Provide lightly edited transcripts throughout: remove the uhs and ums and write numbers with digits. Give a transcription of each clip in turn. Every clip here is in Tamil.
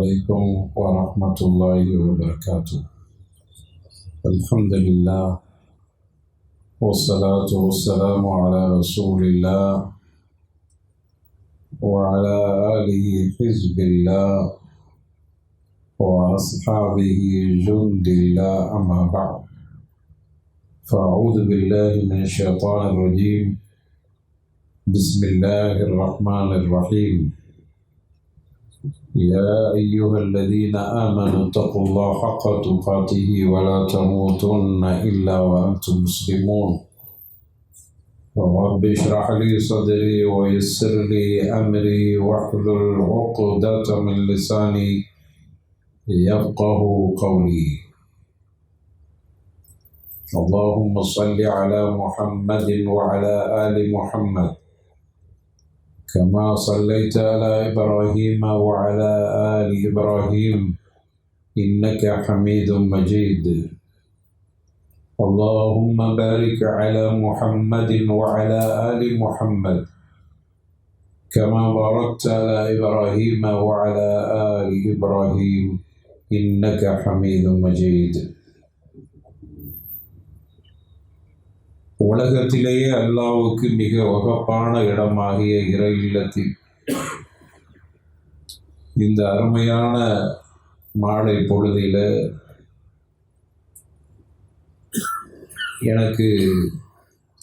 عليكم ورحمة الله وبركاته. الحمد لله والصلاة والسلام على رسول الله وعلى آله حزب الله وأصحابه جند الله، أما بعد، فأعوذ بالله من الشيطان الرجيم. بسم الله الرحمن الرحيم. يا أيها الذين آمنوا اتقوا الله حق تقاته ولا تموتن إلا وأنتم مسلمون. رب اشرح لي صدري ويسر لي أمري واحلل عقدة من لساني يفقه قولي. اللهم صل على محمد وعلى آل محمد كما صليت على إبراهيم وعلى آل إبراهيم إنك حميد مجيد. اللهم بارك على محمد وعلى آل محمد كما باركت على إبراهيم وعلى آل إبراهيم إنك حميد مجيد. உலகத்திலேயே அல்லாஹ்வுக்கு மிக வகப்பான இடமாகிய இறை இல்லத்தில் இந்த அருமையான மாலை பொழுதில் எனக்கு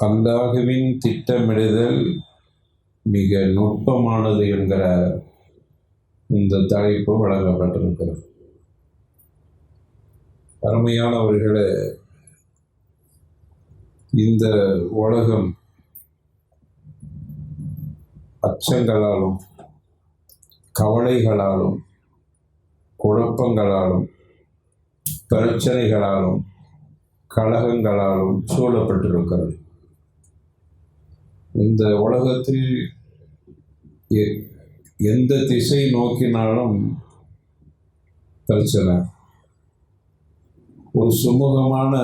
அல்லாஹ்வின் திட்டமிடுதல் மிக நுட்பமானது என்கிற இந்த தலைப்பு வழங்கப்பட்டிருக்கிறது. அருமையானவர்களே, இந்த உலகம் அச்சங்களாலும் கவலைகளாலும் குழப்பங்களாலும் பிரச்சனைகளாலும் கலகங்களாலும் சூழப்பட்டிருக்கிறது. இந்த உலகத்தில் எந்த திசை நோக்கினாலும் பிரச்சனை, ஒரு சுமூகமான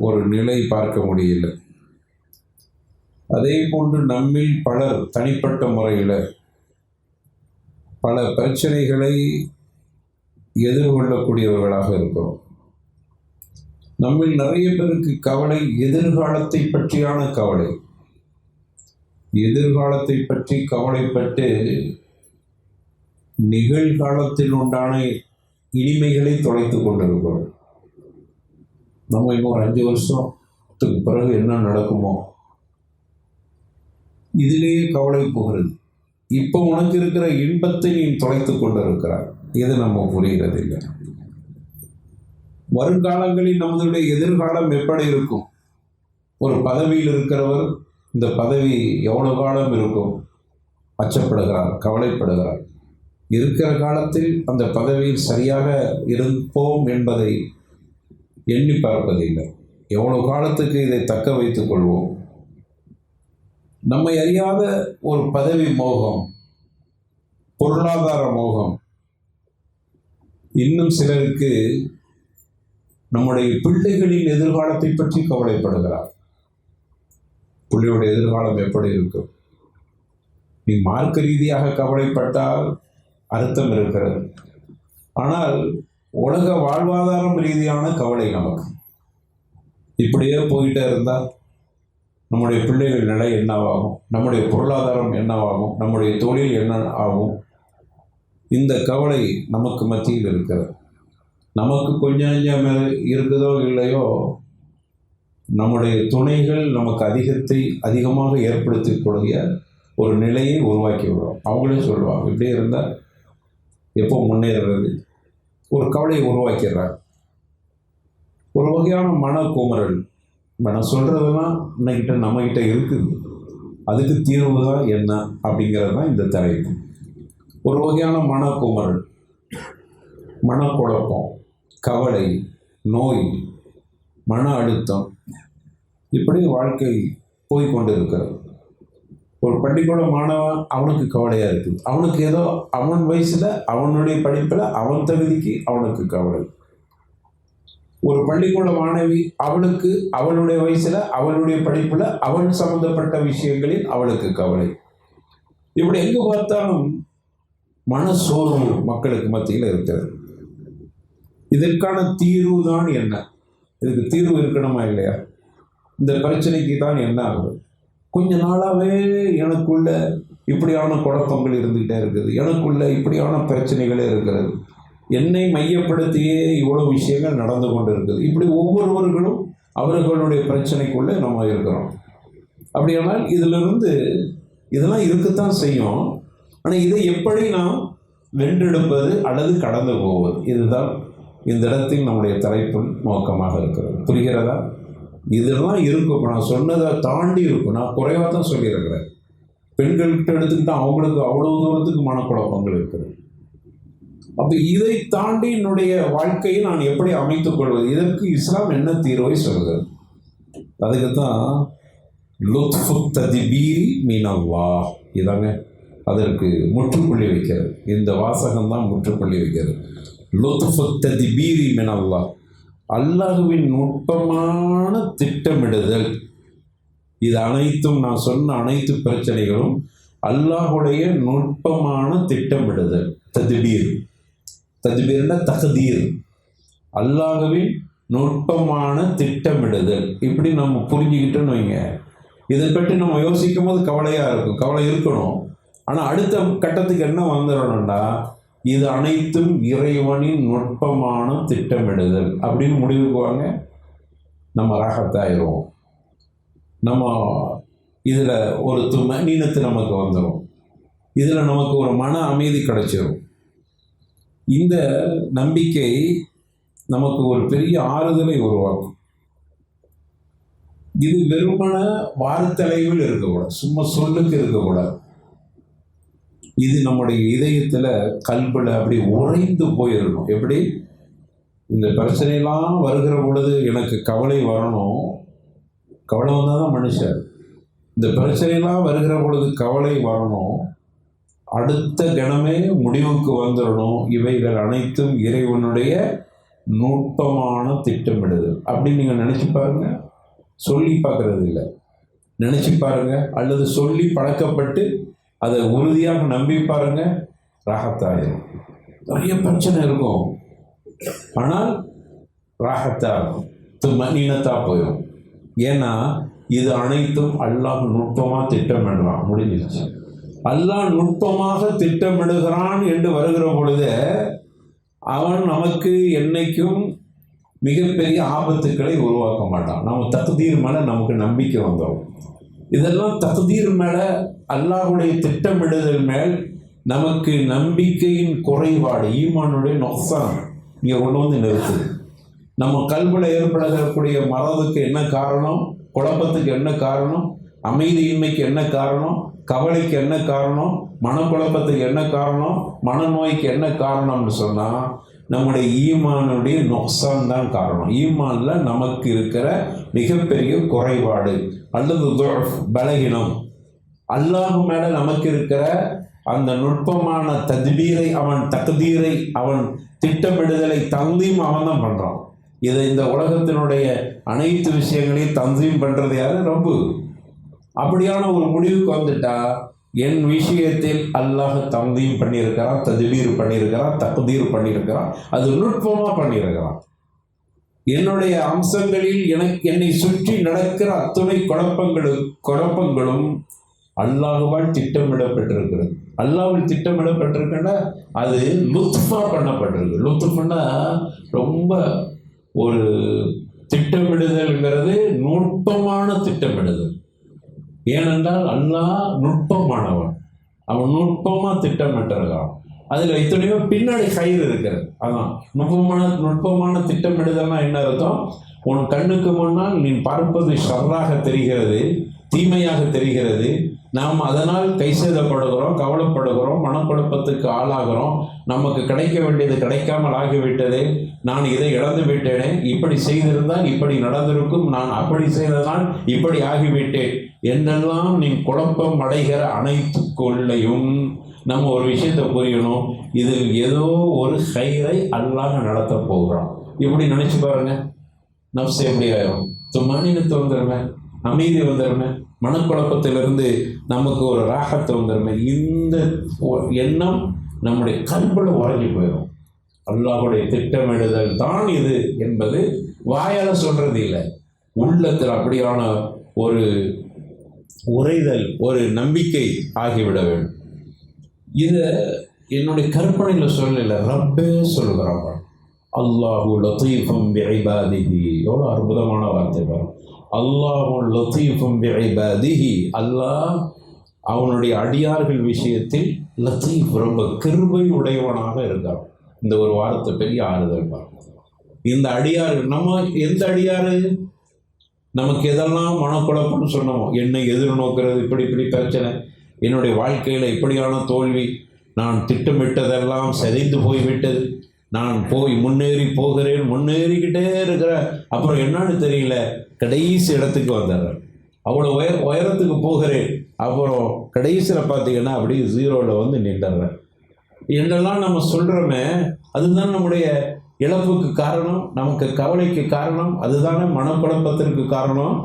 ஒரு நிலை பார்க்க முடியல. அதே போன்று நம்மில் பலர் தனிப்பட்ட முறையில் பல பிரச்சனைகளை எதிர்கொள்ளக்கூடியவர்களாக இருக்கிறோம். நம்மில் நிறைய பேருக்கு கவலை எதிர்காலத்தை பற்றியான கவலை. எதிர்காலத்தை பற்றி கவலைப்பட்டு நிகழ்காலத்தில் உண்டான இனிமைகளை தொலைத்து கொண்டிருக்கிறோம். நம்ம இன்னும் ஒரு 5 வருஷத்துக்கு பிறகு என்ன நடக்குமோ, இதிலேயே கவலை போகிறது. இப்போ உனக்கு இருக்கிற இன்பத்தை நீ தொலைத்து கொண்டு இருக்கிறாய். இது நம்ம புரிகிறதில்லை. வருங்காலங்களில் நம்மளுடைய எதிர்காலம் எப்படி இருக்கும்? ஒரு பதவியில் இருக்கிறவர் இந்த பதவி எவ்வளவு காலம் இருக்கும் அச்சப்படுகிறார், கவலைப்படுகிறார். இருக்கிற காலத்தில் அந்த பதவியில் சரியாக இருப்போம் என்பதை எண்ணி பார்ப்பதில்லை. எவ்வளவு காலத்துக்கு இதை தக்க வைத்துக் கொள்வோம்? நம்மை அறியாத ஒரு பதவி மோகம், பொருளாதார மோகம். இன்னும் சிலருக்கு நம்முடைய பிள்ளைகளின் எதிர்காலத்தை பற்றி கவலைப்படுகிறார். பிள்ளையுடைய எதிர்காலம் எப்படி இருக்கும்? நீ மார்க்க ரீதியாக கவலைப்பட்டால் அர்த்தம் இருக்கிறது. ஆனால் உலக வாழ்வாதாரம் ரீதியான கவலை நமக்கு. இப்படியே போயிட்டே இருந்தால் நம்முடைய பிள்ளைகள் நிலை என்னவாகும், நம்முடைய பொருளாதாரம் என்னவாகும், நம்முடைய தொழில் என்ன ஆகும்? இந்த கவலை நமக்கு மத்தியில் இருக்கிறது. நமக்கு கொஞ்சம் இருக்குதோ இல்லையோ, நம்முடைய துணைகள் நமக்கு அதிகமாக ஏற்படுத்தக்கூடிய ஒரு நிலையை உருவாக்கி விடுவோம். அவங்களே சொல்லுவாங்க, இப்படியே இருந்தால் எப்போ முன்னேறுறது? ஒரு கவலையை உருவாக்கிறார். ஒரு வகையான மனக்குமரல். நான் சொல்கிறதுலாம் இன்னைக்கிட்ட நம்மகிட்ட இருக்குது, அதுக்கு தீர்வு தான் என்ன அப்படிங்கிறது தான் இந்த தலைப்பு. ஒரு வகையான மனக்குமரல், மனக்குழப்பம், கவலை, நோய், மன அழுத்தம், இப்படி வாழ்க்கை போய்கொண்டு இருக்கிறது. ஒரு பள்ளிக்கூட மாணவன், அவனுக்கு கவலையாக இருக்குது. அவனுக்கு ஏதோ அவன் வயசில் அவனுடைய படிப்பில் அவன் தகுதிக்கு அவனுக்கு கவலை. ஒரு பள்ளிக்கூட மாணவி, அவளுக்கு அவளுடைய வயசில் அவளுடைய படிப்பில் அவள் சம்பந்தப்பட்ட விஷயங்களில் அவளுக்கு கவலை. இப்படி எங்கே பார்த்தாலும் மனசோர்வு மக்களுக்கு மத்தியில் இருக்கிறது. இதற்கான தீர்வு தான் என்ன? இதுக்கு தீர்வு இருக்கணுமா இல்லையா? இந்த பிரச்சனைக்கு தான் என்ன ஆகுது? கொஞ்ச நாளாகவே எனக்குள்ள இப்படியான குழப்பங்கள் இருந்துக்கிட்டே இருக்குது, எனக்குள்ள இப்படியான பிரச்சனைகளே இருக்கிறது, என்னை மையப்படுத்தியே இவ்வளோ விஷயங்கள் நடந்து கொண்டு இருக்குது. இப்படி ஒவ்வொருவர்களும் அவர்களுடைய பிரச்சனைக்குள்ளே நம்ம இருக்கிறோம். அப்படியானால் இதிலிருந்து இதெல்லாம் இருக்கத்தான் செய்யும். ஆனால் இதை எப்படி நாம் வென்றெடுப்பது அல்லது கடந்து போவது, இதுதான் இந்த இடத்தில் நம்முடைய தலைப்பு நோக்கமாக இருக்கிறது. புரிகிறதா? இதெல்லாம் இருக்கும். இப்போ நான் சொன்னதை தாண்டி இருக்கும். நான் குறைவாக தான் சொல்லியிருக்கிறேன். பெண்கள்கிட்ட எடுத்துக்கிட்டால் அவங்களுக்கு அவ்வளோ தூரத்துக்கு மனக்குழப்பங்கள் இருக்குது. அப்போ இதை தாண்டி என்னுடைய வாழ்க்கையை நான் எப்படி அமைத்துக் கொள்வது? இதற்கு இஸ்லாம் என்ன தீர்வை சொல்கிறது? அதுக்கு தான் லுத்ஃபு தத்பீரி மினல்லாஹ், இதாங்க அதற்கு முற்றுப்புள்ளி வைக்கிறது. இந்த வாசகம் தான் முற்றுப்புள்ளி வைக்கிறது. லுத்ஃபு தத்பீரி மினல்லாஹ், அல்லாஹ்வின் நுட்பமான திட்டமிடுதல். இது அனைத்தும், நான் சொன்ன அனைத்து பிரச்சனைகளும் அல்லாஹுடைய நுட்பமான திட்டமிடுதல். தத்பீர், தத்பீர்னா தக்தீர், அல்லாஹ்வின் நுட்பமான திட்டமிடுதல். இப்படி நம்ம புரிஞ்சுக்கிட்டோன்னு வைங்க, இதை பற்றி நம்ம யோசிக்கும் போது கவலையாக இருக்கும். கவலை இருக்கணும். ஆனால் அடுத்த கட்டத்துக்கு என்ன வந்துடணும்னா, இது அனைத்தும் இறைவனின் நுட்பமான திட்டமிடுதல் அப்படின்னு முடிவுக்கு வாங்க. நம்ம ராகத்தாயிரும். நம்ம இதில் ஒரு துமனீனத்து நமக்கு வந்துடும். இதில் நமக்கு ஒரு மன அமைதி கிடைச்சிடும். இந்த நம்பிக்கை நமக்கு ஒரு பெரிய ஆறுதலை உருவாக்கும். இது வெறுமன வார்த்தளவில் இருக்கக்கூடாது, சும்மா சொல்லுக்கு இருக்கக்கூடாது. இது நம்முடைய இதயத்தில் கல்பில் அப்படி உறைந்து போயிருக்கணும். எப்படி? இந்த பிரச்சனையெல்லாம் வருகிற பொழுது எனக்கு கவலை வரணும். கவலை வந்தால் தான் மனுஷன். இந்த பிரச்சனையெல்லாம் வருகிற பொழுது கவலை வரணும். அடுத்த கணமே முடிவுக்கு வந்துடணும். இவைகள் அனைத்தும் இறைவனுடைய நுட்பமான திட்டமிடுதல். அப்படின்னு நீங்கள் நினச்சி பாருங்க. சொல்லி பார்க்கறது இல்லை, நினச்சி பாருங்க. அல்லது சொல்லி பழக்கப்பட்டு அதை உறுதியாக நம்பி பாருங்க. ராகத்தாயிரும். நிறைய பிரச்சனை இருக்கும், ஆனால் ராகத்தாகும், துமனீனத்தா போயிடும். ஏன்னா இது அனைத்தும் அல்லாஹ் நுட்பமாக திட்டமிடுறான். முடிஞ்சிருச்சு. அல்லாஹ் நுட்பமாக திட்டமிடுகிறான் என்று வருகிற பொழுது அவன் நமக்கு என்னைக்கும் மிகப்பெரிய ஆபத்துக்களை உருவாக்க மாட்டான். நம்ம தக்தீர் மேலே நமக்கு நம்பிக்கை வந்துடும். இதெல்லாம் தக்தீர் மேலே, அல்லாஹுடைய திட்டமிடுதல் மேல் நமக்கு நம்பிக்கையின் குறைபாடு, ஈமானுடைய நொக்சான் இங்கே கொண்டு வந்து நிறுத்துது. நம்ம கல்வியில் ஏற்படக்கூடிய மறதுக்கு என்ன காரணம்? குழப்பத்துக்கு என்ன காரணம்? அமைதியின்மைக்கு என்ன காரணம்? கவலைக்கு என்ன காரணம்? மனக்குழப்பத்துக்கு என்ன காரணம்? மனநோய்க்கு என்ன காரணம்னு சொன்னால் நம்முடைய ஈமானுடைய நொக்சான் தான் காரணம். ஈமானில் நமக்கு இருக்கிற மிகப்பெரிய குறைபாடு அல்லது பலகீனம். அல்லாஹ் மேலே நமக்கு இருக்கிற அந்த நுட்பமான தத்பீரை, அவன் தக்தீரை, அவன் திட்டமிடுதலை தந்தீம் அவன் தான் பண்ணுறான். இதை இந்த உலகத்தினுடைய அனைத்து விஷயங்களையும் தந்தீம் பண்ணுறது யாரு? ரப்பு. அப்படியான ஒரு முடிவுக்கு வந்துட்டா, என் விஷயத்தில் அல்லாஹ் தந்தீம் பண்ணியிருக்கிறான், தத்பீர் பண்ணியிருக்கிறான், தக்தீர் பண்ணியிருக்கிறான், அது நுட்பமாக பண்ணியிருக்கிறான். என்னுடைய அம்சங்களில் என்னை சுற்றி நடக்கிற அத்துணை குழப்பங்களும் அல்லாஹ்வால் திட்டமிடப்பட்டிருக்கிறது. அல்லாஹ்வால் திட்டமிடப்பட்டிருக்குன்னா அது லுத்ஃபா பண்ணப்பட்டிருக்கு. லுத்ஃப்னா ரொம்ப ஒரு திட்டமிடுதல்ங்கிறது நுட்பமான திட்டமிடுதல். ஏனென்றால் அல்லாஹ் நுட்பமானவன், அவன் நுட்பமாக திட்டமிட்டிருக்கான். அதில் எத்தனையோ பின்னாடி கயிறு இருக்கிறது. அதான் நுட்பமான திட்டமிடுதல்னா என்ன அர்த்தம்? உன் கண்ணுக்கு முன்னால் நீ பார்ப்பது ஷர்ராக தெரிகிறது, தீமையாக தெரிகிறது. நாம் அதனால் கைசேதப்படுகிறோம், கவலைப்படுகிறோம், மனக்குழப்பத்துக்கு ஆளாகிறோம். நமக்கு கிடைக்க வேண்டியது கிடைக்காமல் ஆகிவிட்டது, நான் இதை இழந்து விட்டேனே, இப்படி செய்திருந்தால் இப்படி நடந்திருக்கும், நான் அப்படி செய்ததால் இப்படி ஆகிவிட்டேன் என்றெல்லாம் நீ குழப்பம் அடைகிற அனைத்துக்குள்ளையும் நம்ம ஒரு விஷயத்தை புரியணும். இதில் ஏதோ ஒரு ஹைரை அல்லாஹ் நடத்த போகிறான். இப்படி நினைச்சு பாருங்க, நப்சு எப்படி ஆயிரும்? துமானினத்து வந்துடுமே, அமைதி வந்துடுமே, மனக்குழப்பத்திலிருந்து நமக்கு ஒரு ராகத்தை வந்துடுமே. இந்த எண்ணம் நம்முடைய கல்புல உறைஞ்சி போயிடும். அல்லாஹ்வுடைய திட்டமிடுதல் தான் இது என்பது வாயால சொல்றது இல்லை, உள்ளத்தில் அப்படியான ஒரு உரைதல், ஒரு நம்பிக்கை ஆகிவிட வேண்டும். இதை என்னுடைய கற்பனையில் சொல்லல, ரப்பே சொல்லுகிறாங்க. அல்லாஹு லத்தீஃபும் பிஇபாதிஹி, எவ்வளோ அற்புதமான வார்த்தை பாருங்க. அல்லாஹு லத்தீஃபும் பிஇபாதிஹி, அல்லாஹ் அவனுடைய அடியார்கள் விஷயத்தில் லத்தீஃப், ரொம்ப கிருபை உடையவனாக இருக்கான். இந்த ஒரு வார்த்தை பெரிய ஆறுதல் பாருங்க. இந்த அடியார்கள், நம்ம எந்த அடியாரு? நமக்கு எதெல்லாம் மனக்குழப்பம்னு சொன்னோமோ, என்னை எதிர்நோக்கிறது, இப்படி இப்படி பிரச்சனை, என்னுடைய வாழ்க்கையில் இப்படியான தோல்வி, நான் திட்டமிட்டதெல்லாம் சரிந்து போய்விட்டது, நான் முன்னேறி போகிறேன், முன்னேறிக்கிட்டே இருக்கிறேன், அப்புறம் என்னன்னு தெரியல, கடைசி இடத்துக்கு வந்துடுறேன், அவ்வளோ உயரத்துக்கு போகிறேன், அப்புறம் கடைசியில் பார்த்தீங்கன்னா அப்படியே ஜீரோவில் வந்து நின்றுடுறேன் என்றெல்லாம் நம்ம சொல்கிறோமே, அதுதான் நம்முடைய இழப்புக்கு காரணம், நமக்கு கவலைக்கு காரணம், அதுதானே மனக்குழப்பத்திற்கு காரணம்.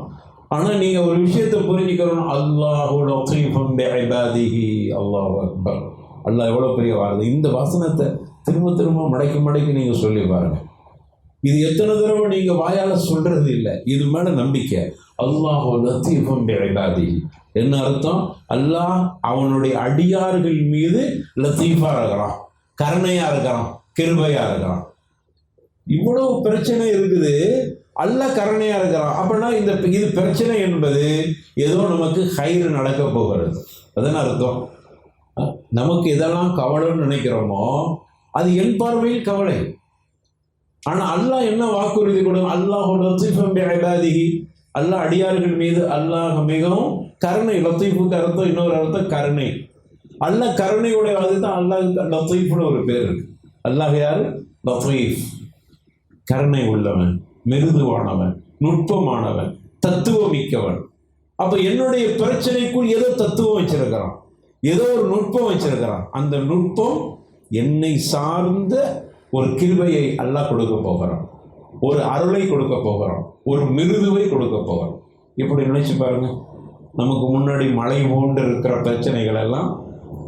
ஆனால் நீங்கள் ஒரு விஷயத்தை புரிஞ்சுக்கணும், அல்லாஹு லத்தீஃபும் பிஇபாதிஹி, அல்லாஹு அக்பர். அல்லாஹ் எவ்வளோ பெரிய வார்த்தை. இந்த வசனத்தை திரும்ப திரும்ப மடக்கி நீங்கள் சொல்லி பாருங்கள். இது எத்தனை தடவை நீங்கள் வாயால் சொல்கிறது இல்லை, இது மேலே நம்பிக்கை. அல்லாஹு லத்தீஃபும் பிஇபாதிஹி என்ன அர்த்தம்? அல்லாஹ் அவனுடைய அடியார்கள் மீது லத்தீஃபாக இருக்கிறான், கருணையாக இருக்கிறான், கிருபையாக இருக்கிறான். இவ்வளவு பிரச்சனை இருக்குது, அல்லாஹ் கருணையாக இருக்கிறான். அப்படின்னா இது பிரச்சனை என்பது ஏதோ நமக்கு ஹைர் நடக்க போகிறது, அதுன்னு அர்த்தம். நமக்கு இதெல்லாம் கவலைன்னு நினைக்கிறோமோ அது என் பார்வையில் கவலை. ஆனால் அல்லாஹ் என்ன வாக்குறுதி கொடுக்கும்? அல்லாஹு லத்தீஃபும் பிஇபாதிஹி, அல்லாஹ் அடியார்கள் மீது அல்லாஹ் மிகவும் கருணை. லத்தீஃபுக்கு அர்த்தம், இன்னொரு அர்த்தம் கருணை. அல்லாஹ் கருணையுடைய, அதுதான் அல்லாஹ் லத்தீஃப்னு ஒரு பேர் இருக்கு. அல்லாஹ் யாரு? லத்தீஃப், கருணை உள்ளவன், மிருதுவானவன், நுட்பமானவன், தத்துவமிக்கவன். அப்போ என்னுடைய பிரச்சனைக்குள் ஏதோ தத்துவம் வச்சிருக்கிறான், ஏதோ ஒரு நுட்பம் வச்சிருக்கிறான். அந்த நுட்பம் என்னை சார்ந்த ஒரு கிருபையை அல்லாஹ் கொடுக்க போகிறான், ஒரு அருளை கொடுக்க போகிறான், ஒரு மிருதுவை கொடுக்க போகிறான். இப்படி நினைச்சு பாருங்க, நமக்கு முன்னாடி மழை போன்று இருக்கிற பிரச்சனைகள் எல்லாம்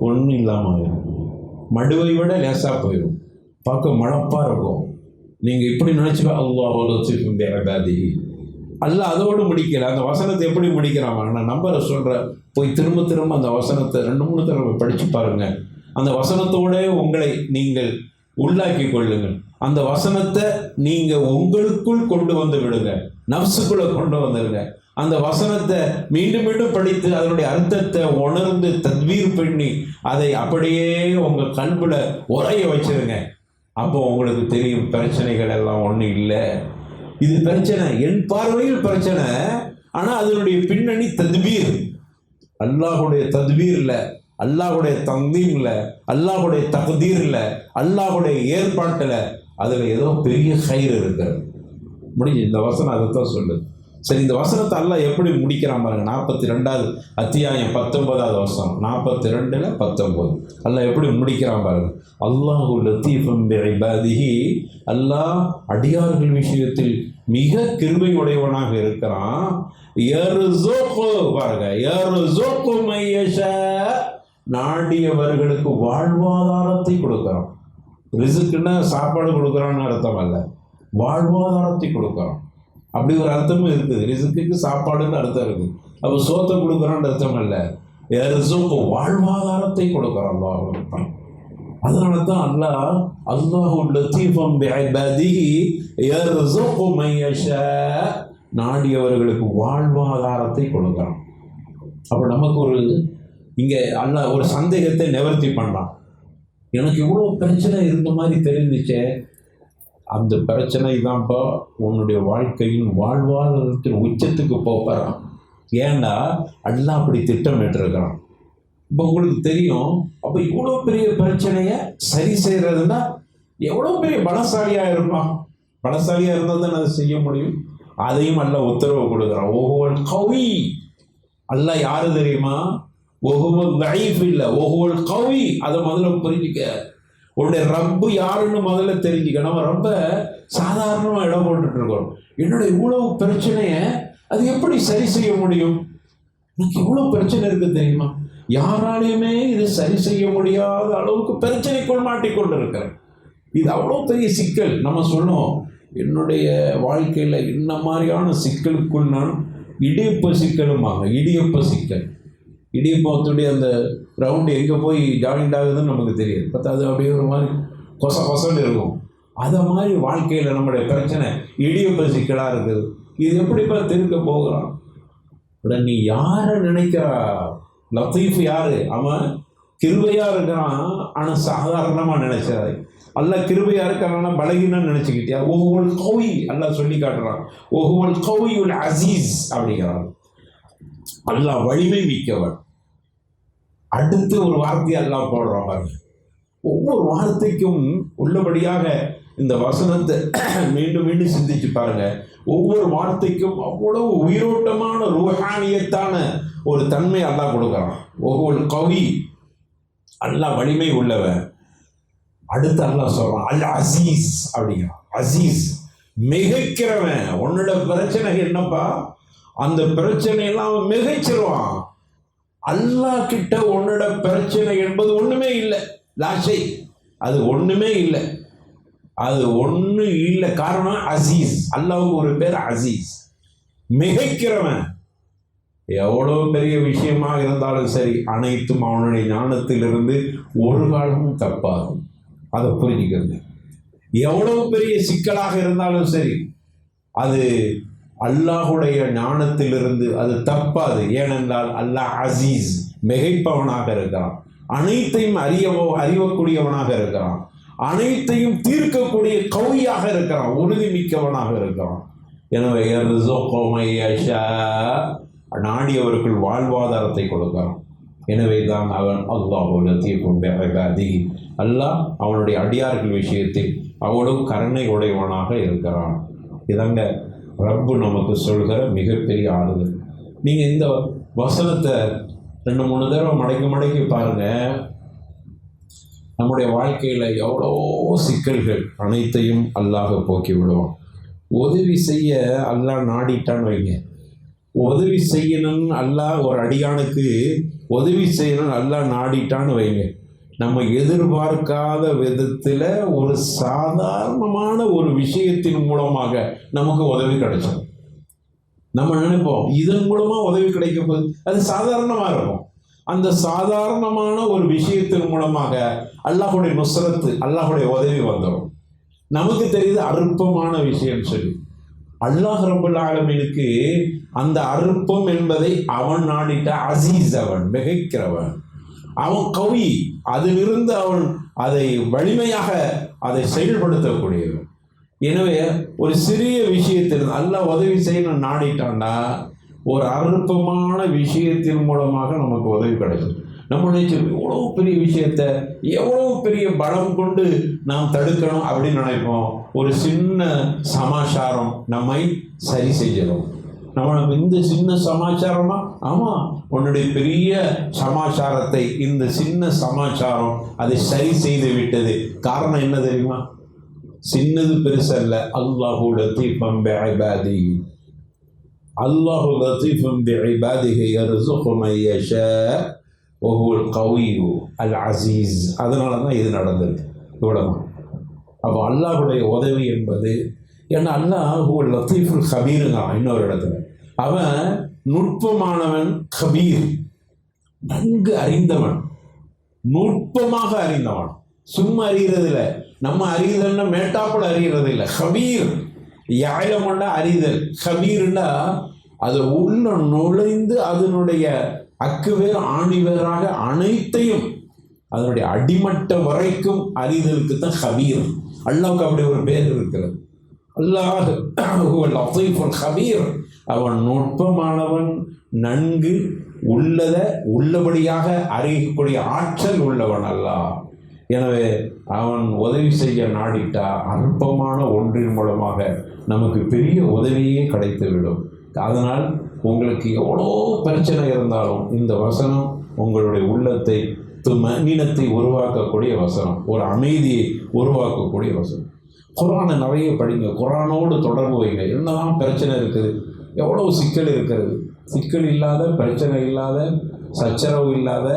ஒன்றும் இல்லாமல் ஆயிடும், மடுவை விட லேசாக போயிடும், பார்க்க மழப்பாக இருக்கும். நீங்கள் இப்படி நினச்சிப்பா, அல்லாஹு லத்தீஃபும் பிஇபாதிஹி. அல்லாஹ் அதோடு முடிக்கல. அந்த வசனத்தை எப்படி முடிக்கிறான்? நான் நம்பரை சொல்கிறேன், போய் திரும்ப திரும்ப அந்த வசனத்தை 2-3 தடவை படித்து பாருங்கள். அந்த வசனத்தோட உங்களை நீங்கள் உள்ளாக்கி கொள்ளுங்கள். அந்த வசனத்தை நீங்கள் உங்களுக்குள் கொண்டு வந்து விடுங்க, நஃப்ஸுக்குள்ளே கொண்டு வந்துடுங்க. அந்த வசனத்தை மீண்டும் மீண்டும் படித்து அதனுடைய அர்த்தத்தை உணர்ந்து தத்வீர் பண்ணி அதை அப்படியே உங்கள் கல்வில உரைய வச்சிருங்க. அப்போ உங்களுக்கு தெரியும், பிரச்சனைகள் எல்லாம் ஒன்றும் இல்லை, இது பிரச்சனை என் பார்வையில் பிரச்சனை, ஆனால் அதனுடைய பின்னணி தத்பீர், அல்லாஹுடைய தத்பீர் இல்லை, அல்லாஹுடைய தந்தீம் இல்லை, அல்லாஹுடைய தக்தீர் இல்லை, அல்லாஹுடைய ஏற்பாட்டில் அதில் ஏதோ பெரிய கயிறு இருக்கிறது. முடிஞ்சு இந்த வசனம் அதைத்தான் சொல்லுது. சரி, இந்த வசனத்தை அல்லாஹ் எப்படி முடிக்கிறான் பாருங்க. 42வது அத்தியாயம் 19வது வசனம், 42:19 அல்லாஹ் எப்படி முடிக்கிறான் பாருங்க. அல்லாஹு லத்தீஃபும் பிஇபாதிஹி, அல்லாஹ் அடியார்கள் விஷயத்தில் மிக கிருபை உடையவனாக இருக்கிறான். யர்ஸுகு, பாருங்க, யர்ஸுகு மையஷா, நாடியவர்களுக்கு வாழ்வாதாரத்தை கொடுக்குறான். ரிஸ்க்குன்னா சாப்பாடு கொடுக்குறான்னு அர்த்தம் அல்ல, வாழ்வாதாரத்தை கொடுக்குறான். அப்படி ஒரு அர்த்தமும் இருக்குது. ரிஸ்க்குக்கு சாப்பாடுன்னு அர்த்தம் இருக்குது. அப்போ சோத்தை கொடுக்குறான்னு அர்த்தம் இல்லை, யர்ஸுகு வாழ்வாதாரத்தை கொடுக்குறான் அல்லாஹ். அதனால தான் அல்லாஹு லத்தீஃபும் பிஇபாதிஹி யர்ஸுகு மையஷா, நாடியவர்களுக்கு வாழ்வாதாரத்தை கொடுக்குறான். அப்போ நமக்கு ஒரு இங்கே அல்லாஹ் ஒரு சந்தேகத்தை நிவர்த்தி பண்ணான். எனக்கு இவ்வளோ பிரச்சனை இருந்த மாதிரி தெரிஞ்சிச்சே, அந்த பிரச்சனை தான்ப்பா உன்னுடைய வாழ்க்கையின் வாழ்வாதாரத்தின் உச்சத்துக்கு போகிறான். ஏன்னா அல்லாஹ் அப்படி திட்டமிட்டிருக்கிறான். இப்போ உங்களுக்கு தெரியும், அப்போ இவ்வளோ பெரிய பிரச்சனையை சரி செய்கிறதுனா எவ்வளோ பெரிய பலசாலியாக இருப்பான். பலசாலியாக இருந்தால் தான் அதை செய்ய முடியும். அதையும் அல்லாஹ் உத்தரவு கொடுக்குறான். ஒவ்வொரு கவி, அல்லாஹ் யாரு தெரியுமா? ஒவ்வொரு லைஃப் இல்லை, ஒவ்வொரு கவி. அதை முதல்ல புரிஞ்சுக்க. உன்னுடைய ரப்பு யாருன்னு முதல்ல தெரிஞ்சுக்க. நம்ம ரொம்ப சாதாரணமாக இடம் போட்டுட்டு இருக்கோம். என்னோட இவ்வளவு பிரச்சனையை அது எப்படி சரி செய்ய முடியும்? எனக்கு இவ்வளோ பிரச்சனை இருக்குது தெரியுமா? யாராலையுமே இது சரி செய்ய முடியாத அளவுக்கு பிரச்சனைக்குள் மாட்டிக்கொண்டிருக்கிறேன். இது அவ்வளோ பெரிய சிக்கல். நம்ம சொன்னோம், என்னுடைய வாழ்க்கையில் இந்த மாதிரியான சிக்கலுக்குள் நான் இடியப்ப சிக்கலுமாங்க. இடியப்ப சிக்கல், இடியப்பத்துடைய அந்த ரவுண்டு எங்கே போய் ஜாயிண்ட் ஆகுதுன்னு நமக்கு தெரியாது. பார்த்தா அது அப்படியே ஒரு மாதிரி கொசன்னு இருக்கும். அதை மாதிரி வாழ்க்கையில் நம்முடைய பிரச்சனை இடியப்ப சிக்கலாக இருக்குது. இது எப்படிப்பா திருக்க போகிறான்? நீ யாரை நினைக்கிறா? லத்தீஃப் யாரு? அவன் கிருபையாக இருக்கிறான், ஆனால் சாதாரணமாக நினைச்சாரு. அல்ல கிருபையா இருக்கிறான்னா பலகீனன்னு நினைச்சுக்கிட்டியா? ஒஹுவல் கவி அல்லாஹ் சொல்லி காட்டுறான். ஒஹுவல் கவியுல் அசீஸ் அப்படிங்கிறான். அல்லாஹ் வலிமை மிக்கவன். அடுத்து ஒரு வார்த்தையை அல்லாஹ் போடுறான் பாருங்க. ஒவ்வொரு வார்த்தைக்கும் உள்ளபடியாக இந்த வசனத்தை மீண்டும் மீண்டும் சிந்திச்சு பாருங்க. ஒவ்வொரு வார்த்தைக்கும் அவ்வளவு உயிரோட்டமான ரூஹானியத்தான ஒரு தன்மை அல்லாஹ் கொடுக்குறான். ஒவ்வொரு கவி அல்லாஹ் வலிமை உள்ளவன். அடுத்து அல்லாஹ் சொல்றான் அல் அசீஸ் அப்படிங்கிறான். அசீஸ் மிகைக்கிறவன். உன்னோட பிரச்சனை என்னப்பா? அந்த பிரச்சனையெல்லாம் அவன் மிகைச்சிருவான். அல்லாஹ் கிட்ட உன்னோட பிரச்சனை என்பது ஒண்ணுமே இல்லை. லாஷை, அது ஒண்ணுமே இல்லை. அது ஒண்ணு இல்லை. காரணம் அசீஸ். அல்லாஹ்வுக்கு ஒரு பேர் அசீஸ், மிகைக்கிறவன். எவ்வளவு பெரிய விஷயமாக இருந்தாலும் சரி, அனைத்தும் அவனுடைய ஞானத்திலிருந்து ஒரு காலமும் தப்பாகும். அதை புரிஞ்சுக்கிறது. எவ்வளவு பெரிய சிக்கலாக இருந்தாலும் சரி, அது அல்லாஹுடைய ஞானத்திலிருந்து அது தப்பாது. ஏனென்றால் அல்லாஹ் அசீஸ், மிகைப்பவனாக இருக்கிறான். அனைத்தையும் அறியக்கூடியவனாக இருக்கிறான். அனைத்தையும் தீர்க்கக்கூடிய கவியாக இருக்கிறான். உறுதி மிக்கவனாக இருக்கிறான். எனவே நாடியவர்கள் வாழ்வாதாரத்தை கொடுக்கிறான். எனவே தான் அவன் அல்லாஹ் அவனுடைய அடியார்கள் விஷயத்தில் அவ்வளவு கருணை உடையவனாக இருக்கிறான். இதங்க ரப்பு நமக்கு சொல்கிற மிகப்பெரிய ஆளுதல். நீங்கள் இந்த வசனத்தை 2-3 தடவை மடக்கி பாருங்க. நம்முடைய வாழ்க்கையில் எவ்வளோ சிக்கல்கள் அனைத்தையும் அல்லாஹ் போக்கி விடுவான். உதவி செய்ய அல்லாஹ் நாடிட்டான்னு வைங்க. உதவி செய்யணும்னு அல்லாஹ் ஒரு அடியானுக்கு உதவி செய்யணும்னு அல்லாஹ் நாடிட்டான்னு வைங்க. நம்ம எதிர்பார்க்காத விதத்தில் ஒரு சாதாரணமான ஒரு விஷயத்தின் மூலமாக நமக்கு உதவி கிடைச்சோம். நம்ம நினைப்போம் இதன் மூலமாக உதவி கிடைக்க போகுது, அது சாதாரணமாக இருக்கும். அந்த சாதாரணமான ஒரு விஷயத்தின் மூலமாக அல்லாஹுடைய நுஸ்ரத்து, அல்லாஹுடைய உதவி வந்துடும். நமக்கு தெரியுது அற்பமான விஷயம் சொல்லி. அல்லாஹ் ரப்பல் ஆலமீனுக்கு அந்த அற்பம் என்பதை அவன் நாடிட்ட அசீஸ், அவன் மிகைக்கிறவன், அவன் கவி. அதிலிருந்து அவன் அதை வலிமையாக அதை செயல்படுத்தக்கூடியவன். எனவே ஒரு சிறிய விஷயத்தில் அல்லாஹ் உதவி செய்யணும் நாடிட்டான்னா ஒரு அற்பமான விஷயத்தின் மூலமாக நமக்கு உதவி கிடைக்கும். நம்ம நினைச்சோம் எவ்வளோ பெரிய விஷயத்த எவ்வளோ பெரிய பலம் கொண்டு நாம் தடுக்கணும் அப்படின்னு நினைப்போம். ஒரு சின்ன சமாச்சாரம் நம்மை சரி செய்யணும். நம்ம இந்த சின்ன சமாச்சாரமா? ஆமாம், உன்னுடைய பெரிய சமாச்சாரத்தை இந்த சின்ன சமாச்சாரம் அதை சரி செய்து விட்டது. காரணம் என்ன தெரியுமா? சின்னது பெருசல்ல. அல்லாஹு லத்தீஃபும் பிஇபாதிஹி, அல்லாஹு லத்தீஃபும் பிஇபாதிஹி யர்ஸுகு மன் யஷா வஹுவல் கவிய்யு அல் அசீஸ். அதனால தான் இது நடந்தது. இவ்வளவுதான். அப்போ அல்லாஹுடைய உதவி என்பது, ஏன்னா அல்லாஹ் லத்தீஃபுல் கபீருங்கிறான் இன்னொரு இடத்துல. அவன் நுட்பமானவன், கபீர், நன்கு அறிந்தவன், நுட்பமாக அறிந்தவன். சும்மா அறிகிறது இல்லை. நம்ம அறிதல்னா மேட்டாப்புல அறிகிறது இல்லை. கபீர் யாழமண்டா அறிதல். கபீர்னா அது உள்ள நுழைந்து அதனுடைய அக்குவேர் ஆணிவேராக அனைத்தையும் அதனுடைய அடிமட்ட வரைக்கும் அறிதலுக்கு தான் கபீர். அல்லாவுக்கு அப்படி ஒரு பேர் இருக்கிறது. அல்லாஹ் லத்தீஃபுல் கபீர். அவன் நுட்பமானவன், நன்கு உள்ளதை உள்ளபடியாக அறியக்கூடிய ஆற்றல் உள்ளவன் அல்லாஹ். எனவே அவன் உதவி செய்ய நாடிட்டா அற்பமான ஒன்றின் மூலமாக நமக்கு பெரிய உதவியே கிடைத்துவிடும். அதனால் உங்களுக்கு எவ்வளோ பிரச்சனை இருந்தாலும் இந்த வசனம் உங்களுடைய உள்ளத்தை துமனீனத்தை உருவாக்கக்கூடிய வசனம், ஒரு அமைதியை உருவாக்கக்கூடிய வசனம். குர்ஆனை நிறைய படிங்க, குர்ஆனோடு தொடர்பு வைங்க. என்னதான் பிரச்சனை இருக்குது, எவ்வளோ சிக்கல் இருக்கிறது. சிக்கல் இல்லாத, பிரச்சனை இல்லாத சச்சரவு இல்லாத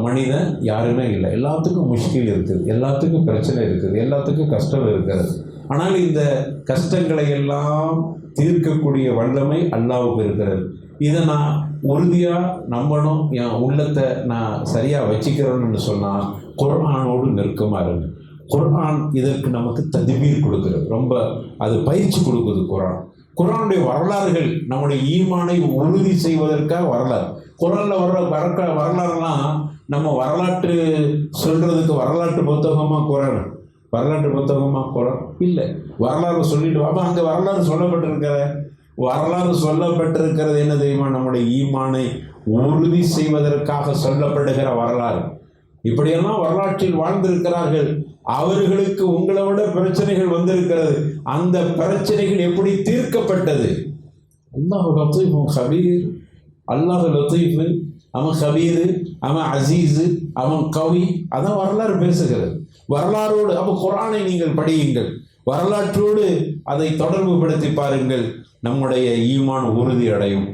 மனிதன் யாருமே இல்லை. எல்லாத்துக்கும் முஷ்கில் இருக்குது, எல்லாத்துக்கும் பிரச்சனை இருக்குது, எல்லாத்துக்கும் கஷ்டம் இருக்கிறது. ஆனால் இந்த கஷ்டங்களை எல்லாம் தீர்க்கக்கூடிய வல்லமை அல்லாஹ்வுக்கு இருக்கிறது. இதை நான் உறுதியாக நம்பணும், என் உள்ளத்தை நான் சரியாக வச்சுக்கிறேன்னு சொன்னால் குர்ஆனோடு நெருக்கமாக இருங்க. குர்ஆன் இதற்கு நமக்கு தத்பீர் கொடுக்குறது, ரொம்ப அது பயிற்சி கொடுக்குது. குர்ஆனுடைய வரலாறுகள் நம்முடைய ஈமானை உறுதி செய்வதற்காக வரலாறு. குர்ஆனில் வரலாறுலாம் நம்ம வரலாற்று சொல்கிறதுக்கு வரலாற்று புத்தகமாக குர்ஆன் இல்லை. வரலாறு சொல்லிட்டு அப்போ அங்கே வரலாறு சொல்லப்பட்டிருக்கிறது என்ன தெரியுமா? நம்முடைய ஈமானை உறுதி செய்வதற்காக சொல்லப்படுகிற வரலாறு. இப்படியெல்லாம் வரலாற்றில் வாழ்ந்திருக்கிறார்கள். அவர்களுக்கு உங்களை விட பிரச்சனைகள் வந்திருக்கிறது. அந்த பிரச்சனைகள் எப்படி தீர்க்கப்பட்டது? அல்லாஹ் லத்தீஃப் கபீர், அல்லாஹ் லத்தீஃப், அவன் கபீர், அவன் அசீஸ், அவன் கவி. அதான் வரலாறு பேசுகிறது. வரலாறோடு அப்போ குர்ஆனை நீங்கள் படியுங்கள், வரலாற்றோடு அதை தொடர்பு படுத்தி பாருங்கள், நம்முடைய ஈமான் உறுதி அடையும்.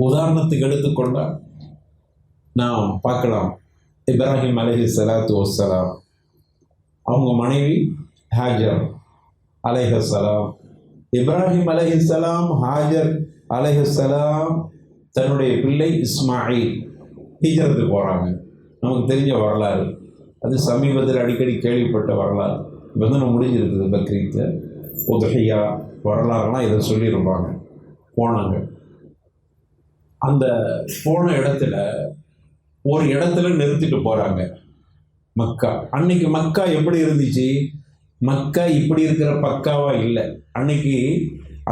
உதாரணத்துக்கு எடுத்துக்கொண்டால் நாம் பார்க்கலாம், இப்ராஹிம் அலைஹிஸ்ஸலாத்து வஸ்ஸலாம், அவங்க மனைவி ஹாஜர் அலைஹிஸ்ஸலாம். இப்ராஹிம் அலைஹிஸ்ஸலாம், ஹாஜர் அலைஹிஸ்ஸலாம், தன்னுடைய பிள்ளை இஸ்மாயில் ஹிஜ்ரத்துக்கு போகிறாங்க. நமக்கு தெரிஞ்ச வரலாறு, அது சமீபத்தில் அடிக்கடி கேள்விப்பட்ட வரலாறு. இப்போ நம்ம முடிஞ்சிருக்குது பக்ரீத்தில், உதுஹியா வரலாறுலாம் இதை சொல்லியிருப்பாங்க. போனாங்க, அந்த போன இடத்துல ஒரு இடத்துல நிறுத்திட்டு போகிறாங்க. மக்கா, அன்னைக்கு மக்கா எப்படி இருந்துச்சு? மக்கா இப்படி இருக்கிற பக்காவா இல்லை. அன்னைக்கு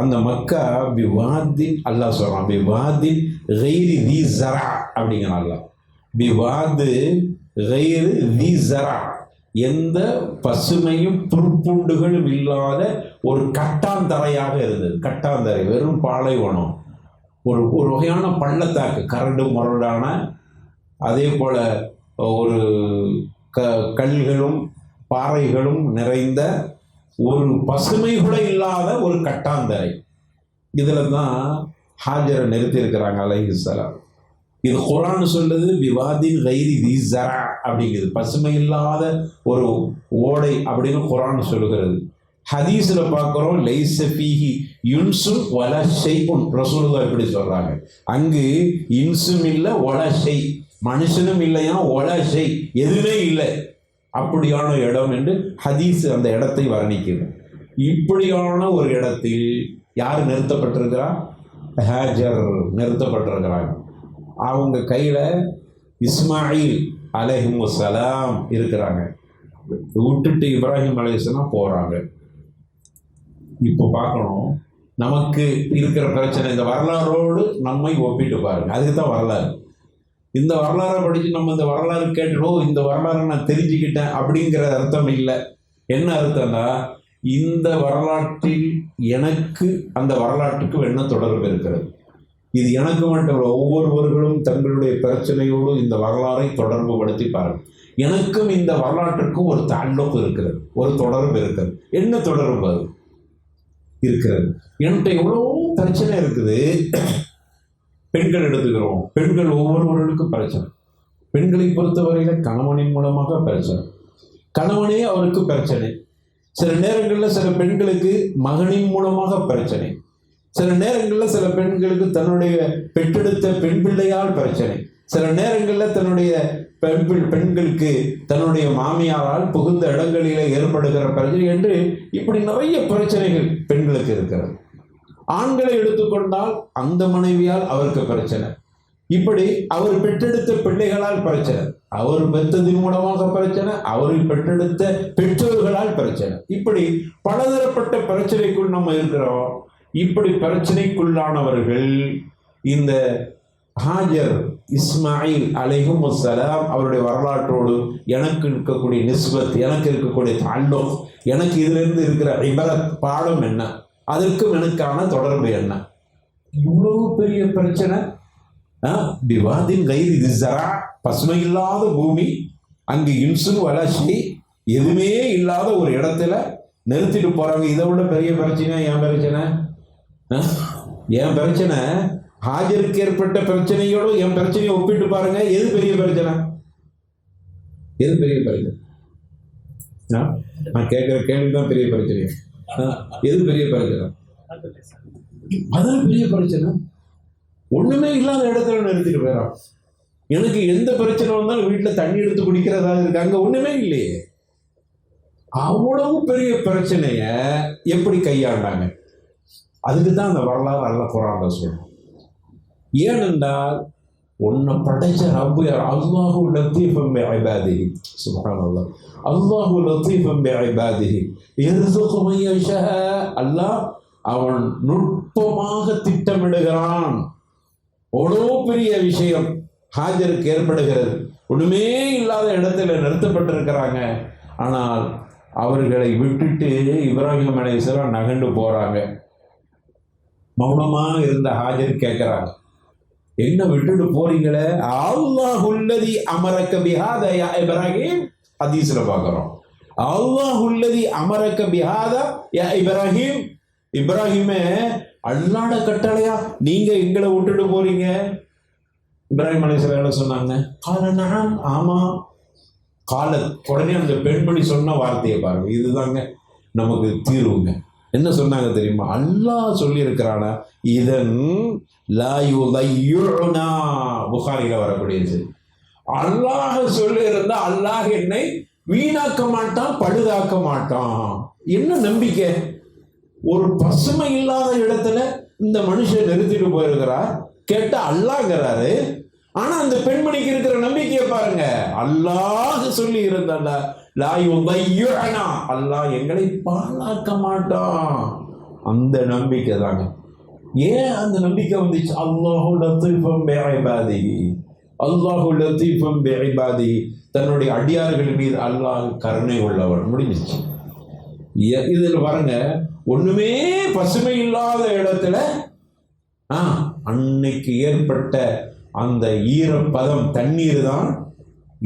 அந்த மக்கா பிவாதின், அல்லாஹ் சொல்கிறான், பிவாதின் கைரி தி ஜரா அப்படிங்கிறான். பிவாது கைரு தி ஜரா, எந்த பசுமையும் புற்பூண்டுகளும் இல்லாத ஒரு கட்டாந்தரையாக இருந்தது. கட்டாந்தரை, வெறும் பாலைவனம், ஒரு வகையான பள்ளத்தாக்கு, கரடு முரடான, அதே போல் ஒரு கல்களும் பாறைகளும் நிறைந்த ஒரு பசுமை கூட இல்லாத ஒரு கட்டாந்தரை. இதில் தான் ஹாஜரை நிறுத்தியிருக்கிறாங்க அலைஹிஸ்ஸலாம். இது குர்ஆன் சொல்லுது விவாதின் கைரி தி ஜரா அப்படிங்கிறது, பசுமை இல்லாத ஒரு ஓடை அப்படின்னு குர்ஆன் சொல்லுகிறது. ஹதீஸில் பார்க்குறோம், லைஸ ஃபீஹி யுன்சுன் வல ஷைஉன், ரசூலுல்லாஹ் இப்படி சொல்கிறாங்க. அங்கு இன்சும் இல்லை, வல ஷை, மனுஷனும் இல்லையா, வல ஷை, எதுவுமே இல்லை, அப்படியான இடம் என்று ஹதீஸ் அந்த இடத்தை வர்ணிக்குது. இப்படியான ஒரு இடத்தில் யார் நிறுத்தப்பட்டிருக்கிறா? ஹாஜர் நிறுத்தப்பட்டிருக்கிறாங்க. அவங்க கையில் இஸ்மாயில் அலைஹிஸ்ஸலாம் இருக்கிறாங்க. விட்டுட்டு இப்ராஹிம் அலைஹிஸ்ஸலாம் போகிறாங்க. இப்போ பார்க்கணும், நமக்கு இருக்கிற பிரச்சனை, இந்த வரலாறோடு நம்மை ஒப்பிட்டு பாருங்க. அதுக்கு தான் வரலாறு. இந்த வரலாறை படித்து நம்ம இந்த வரலாறு கேட்டுடும், இந்த வரலாறை நான் தெரிஞ்சுக்கிட்டேன் அப்படிங்கிற அர்த்தம் இல்லை. என்ன அர்த்தம்னா, இந்த வரலாற்றில் எனக்கு அந்த வரலாற்றுக்கும் என்ன தொடர்பு இருக்கிறது? இது எனக்கு மட்டும் இல்லை, ஒவ்வொருவர்களும் தங்களுடைய பிரச்சனையோடு இந்த வரலாறை தொடர்பு படுத்தி பாருங்கள். எனக்கும் இந்த வரலாற்றுக்கும் ஒரு தாண்டோப்பு இருக்கிறது, ஒரு தொடர்பு இருக்கிறது. என்ன தொடர்பு அது இருக்கிறது? என்கிட்ட எவ்வளோ பிரச்சனை இருக்குது. பெண்கள் எடுத்துக்கிறோம், பெண்கள் ஒவ்வொருவர்களுக்கும் பிரச்சனை. பெண்களை பொறுத்தவரையில் கணவனின் மூலமாக பிரச்சனை, கணவனே அவருக்கு பிரச்சனை. சில நேரங்களில் சில பெண்களுக்கு மகனின் மூலமாக பிரச்சனை, சில நேரங்களில் சில பெண்களுக்கு தன்னுடைய பெற்றெடுத்த பெண் பிள்ளையால் பிரச்சனை, சில நேரங்களில் தன்னுடைய பெண்களுக்கு தன்னுடைய மாமியாரால் புகுந்த இடங்களிலே ஏற்படுகிற பிரச்சனை என்று இப்படி நிறைய பிரச்சனைகள் பெண்களுக்கு இருக்கிறது. ஆண்களை எடுத்துக்கொண்டால் அந்த மனைவியால் அவருக்கு பிரச்சனை, இப்படி அவர் பெற்றெடுத்த பிள்ளைகளால் பிரச்சனை, அவர் பெற்றதின் மூலமாக பிரச்சனை, அவர்கள் பெற்றெடுத்த பெற்றோர்களால் பிரச்சனை, இப்படி பலதரப்பட்ட பிரச்சனைக்குள் நம்ம இருக்கிறோம். இப்படி பிரச்சனைக்குள்ளானவர்கள் இந்த ஹாஜர் இஸ்மாயில் அலைஹிஸ்ஸலாம் அவருடைய வரலாற்றோடு எனக்கு இருக்கக்கூடிய நிஸ்பத், எனக்கு இருக்கக்கூடிய தாண்டோம், எனக்கு இதிலிருந்து இருக்கிற இபரத் பாடம் என்ன, அதற்கும் எனக்கான தொடர்பு என்ன? இவ்வளவு பெரிய பிரச்சனை. பிவாதின் கைரி தி ஜரா, பசுமை இல்லாத பூமி, அங்கு இன்சுன் வளர்ச்சி எதுவுமே இல்லாத ஒரு இடத்துல நிறுத்திட்டு போறாங்க. இதை விட பெரிய பிரச்சனை என் பிரச்சனை. என் பிரச்சனை ஹாஜருக்கு ஏற்பட்ட பிரச்சனையோடு என் பிரச்சனையை ஒப்பிட்டு பாருங்க. எது பெரிய பிரச்சனை? எது பெரிய பிரச்சனை? நான் கேட்கிற கேள்விதான் பெரிய பிரச்சனை. எது பெரிய பிரச்சனை? அதான் பெரிய பிரச்சனை. ஒண்ணுமே இல்லாத இடத்துல நிறுத்திட்டு போயிடும். எனக்கு எந்த பிரச்சனை வந்தாலும் வீட்டில் தண்ணி எடுத்து குடிக்கிறதா இருக்கு, அங்க ஒண்ணுமே இல்லையே. அவ்வளவு பெரிய பிரச்சனைய எப்படி கையாண்டாங்க? அதுக்கு தான் அந்த வரலாறு அல்ல குர்ஆன்ல சொல்றோம். ஏனென்றால் உன்னை படைச்ச ரப்பு யார்? அல்லாஹு லத்தீஃபும் பிஇபாதிஹி. சுப்ஹானல்லாஹ். அல்லாஹு லத்தீஃபும் பிஇபாதிஹி யர்ஸுகு மன் யஷா. அல்லாஹ் அவன் நுட்பமாக திட்டமிடுகிறான். அவ்வளோ பெரிய விஷயம் ஹாஜருக்கு ஏற்படுகிறது. ஒண்ணுமே இல்லாத இடத்துல நிறுத்தப்பட்டிருக்கிறாங்க. ஆனால் அவர்களை விட்டுட்டு இப்ராஹிம் அலைஹிஸ்ஸலாம் நகண்டு போறாங்க. மௌனமா இருந்த ஹாஜர் கேட்கிறாங்க, என்ன விட்டுட்டு போறீங்களே? அல்லாஹுல்லதி அமரக்க பிஹாதா யா இப்ராஹிம். ஹதீஸ்ல பார்க்கிறோம், அல்லாஹுல்லதி அமரக்க பிஹாதா யா இப்ராஹிம். இப்ராஹிமே, அல்லாஹ்வோட கட்டளையா நீங்க எங்களை விட்டுட்டு போறீங்க? இப்ராஹிம் அலைஹிஸ்ஸலாம் சொன்னாங்க, கால நஅம், ஆமா. கால உடனே அந்த பெண்மணி சொன்ன வார்த்தையை பாருங்க, இதுதாங்க நமக்கு தீர்வுங்க. என்ன சொன்னாங்க தெரியுமா? அல்லாஹ் சொல்லி இருக்கிறானா, இதன் லா யுதையுனா. புகாரில வரக்கூடியது. அல்லாஹ் சொல்லி இருந்தா அல்லாஹ் என்னை வீணாக்க மாட்டான், பழுதாக்க மாட்டான். என்ன நம்பிக்கை? ஒரு பசுமை இல்லாத இடத்துல இந்த மனுஷன் நிறுத்திட்டு போயிருக்கிறார். கேட்டா அல்லாஹ்ங்கிறாரு. ஆனா அந்த பெண்மணிக்கு இருக்கிற நம்பிக்கையை பாருங்க. அல்லாஹ் சொல்லி இருந்தா லா யுதையுனா, அல்லாஹ் எங்களை பாழாக்க மாட்டான். அந்த நம்பிக்கை தாங்க. ஏன் அந்த நம்பிக்கை வந்துச்சு? அல்லாஹு லத்தீஃபும் பிஇபாதிஹி. அல்லாஹு லத்தீஃபும் பிஇபாதிஹி. தன்னுடைய அடியார்கள் மீது அல்லாஹ் கருணை உள்ளவன். முடிஞ்சிச்சு. இதுல பாருங்க, ஒண்ணுமே பசுமை இல்லாத இடத்துல அன்னைக்கு ஏற்பட்ட அந்த ஈரப்பதம் தண்ணீர் தான்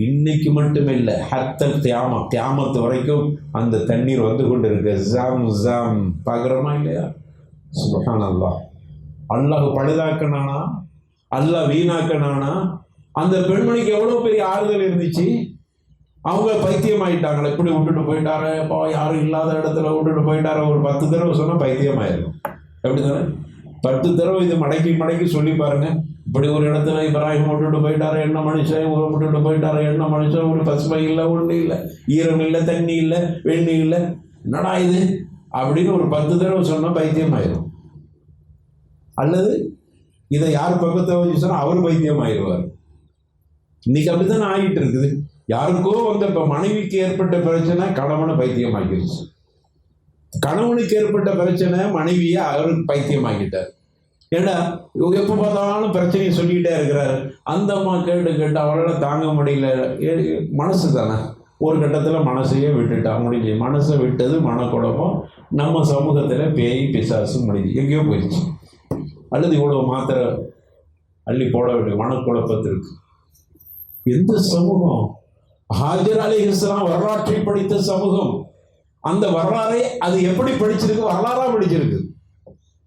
இன்னைக்கு மட்டுமே இல்லை, ஹத்தல் தியாமத்து வரைக்கும் அந்த தண்ணீர் வந்து கொண்டு இருக்கு. ஜாம் ஜாம் பார்க்குறோமா இல்லையா? சுப்ஹானல்லாஹ். அல்லாஹ் பழுதாக்கனானா? அல்லாஹ் வீணாக்கனானா? அந்த பெண்மணிக்கு எவ்வளோ பெரிய ஆறுதல் இருந்துச்சு. அவங்க பைத்தியம் ஆயிட்டாங்களே, இப்படி விட்டுட்டு போயிட்டாரு, இப்போ யாரும் இல்லாத இடத்துல விட்டுட்டு போயிட்டாரு. ஒரு 10 தடவை சொன்னால் பைத்தியம் ஆயிடும். எப்படி தானே? 10 தடவை இது மடக்கி மடக்கி சொல்லி பாருங்க. இப்படி ஒரு இடத்துல இப்ராஹிம் விட்டுட்டு போயிட்டாரு, என்ன மனுஷன் விட்டுட்டு போயிட்டாரு, என்ன மனுஷன், ஒரு பசுமை இல்லை, ஒன்று இல்லை, ஈரம் இல்லை, தண்ணி இல்லை, வெண்ணி இல்லை, என்னடா இது அப்படின்னு ஒரு 10 தடவை சொன்னால் பைத்தியம் ஆயிடும். அல்லது இதை யார் பக்கத்தை வச்சு சொன்னால் அவர் பைத்தியம் ஆயிடுவார். இன்னைக்கு அப்படித்தானே ஆகிட்டு இருக்குது. யாருக்கோ வந்து இப்போ மனைவிக்கு ஏற்பட்ட பிரச்சனை கணவனை பைத்தியம் ஆக்கிடுச்சு. கணவனுக்கு ஏற்பட்ட பிரச்சனை மனைவியை அவருக்கு பைத்தியம் ஆக்கிட்டார். ஏன்னா எப்போ பார்த்தாலும் பிரச்சனையை சொல்லிக்கிட்டே இருக்கிறாரு. அந்த அம்மா கேட்டு கேட்டு அவளால் தாங்க முடியல. மனசு தானே, ஒரு கட்டத்தில் மனசையே விட்டுட்டா, முடிஞ்சு. மனசை விட்டது மனக்குழப்பம். நம்ம சமூகத்தில் பேய் பிசாசு முடிஞ்சு எங்கேயோ போயிடுச்சு. அல்லது இவ்வளோ மாத்திரை அள்ளி போட வேண்டிய மனக்குழப்பத்திற்கு எந்த சமூகம்? ஹாஜர் அலைஹிஸ்ஸலாம் வரலாற்றை படித்த சமூகம். அந்த வரலாறை அது எப்படி படிச்சிருக்கு? வரலாறா படிச்சிருக்கு.